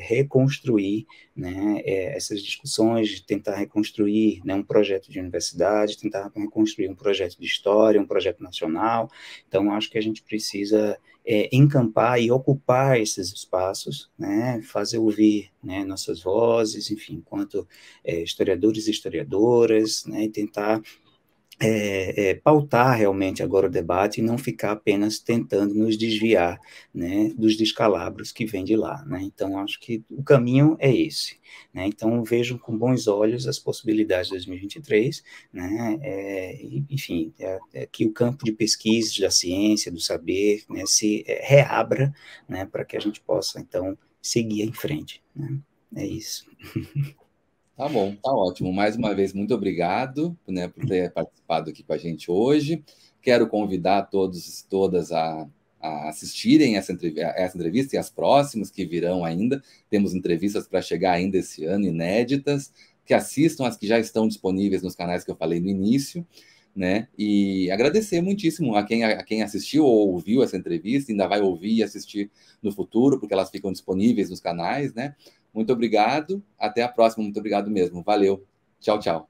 reconstruir, né, essas discussões de tentar reconstruir, né, um projeto de universidade, tentar reconstruir um projeto de história, um projeto nacional. Então, acho que a gente precisa encampar e ocupar esses espaços, né, fazer ouvir, né, nossas vozes, enfim, enquanto historiadores e historiadoras, né, e tentar pautar realmente agora o debate e não ficar apenas tentando nos desviar, né, dos descalabros que vêm de lá, né? Então, acho que o caminho é esse, né? Então, vejo com bons olhos as possibilidades de 2023, né? Enfim, que o campo de pesquisa da ciência, do saber, né, se reabra, né, para que a gente possa, então, seguir em frente, né? É isso. Tá bom, tá ótimo. Mais uma vez, muito obrigado, né, por ter participado aqui com a gente hoje. Quero convidar todos e todas a assistirem essa entrevista e as próximas que virão ainda. Temos entrevistas para chegar ainda esse ano, inéditas, que assistam as que já estão disponíveis nos canais que eu falei no início, né? E agradecer muitíssimo a quem assistiu ou ouviu essa entrevista, ainda vai ouvir e assistir no futuro, porque elas ficam disponíveis nos canais, né? Muito obrigado, até a próxima, muito obrigado mesmo, valeu, tchau, tchau.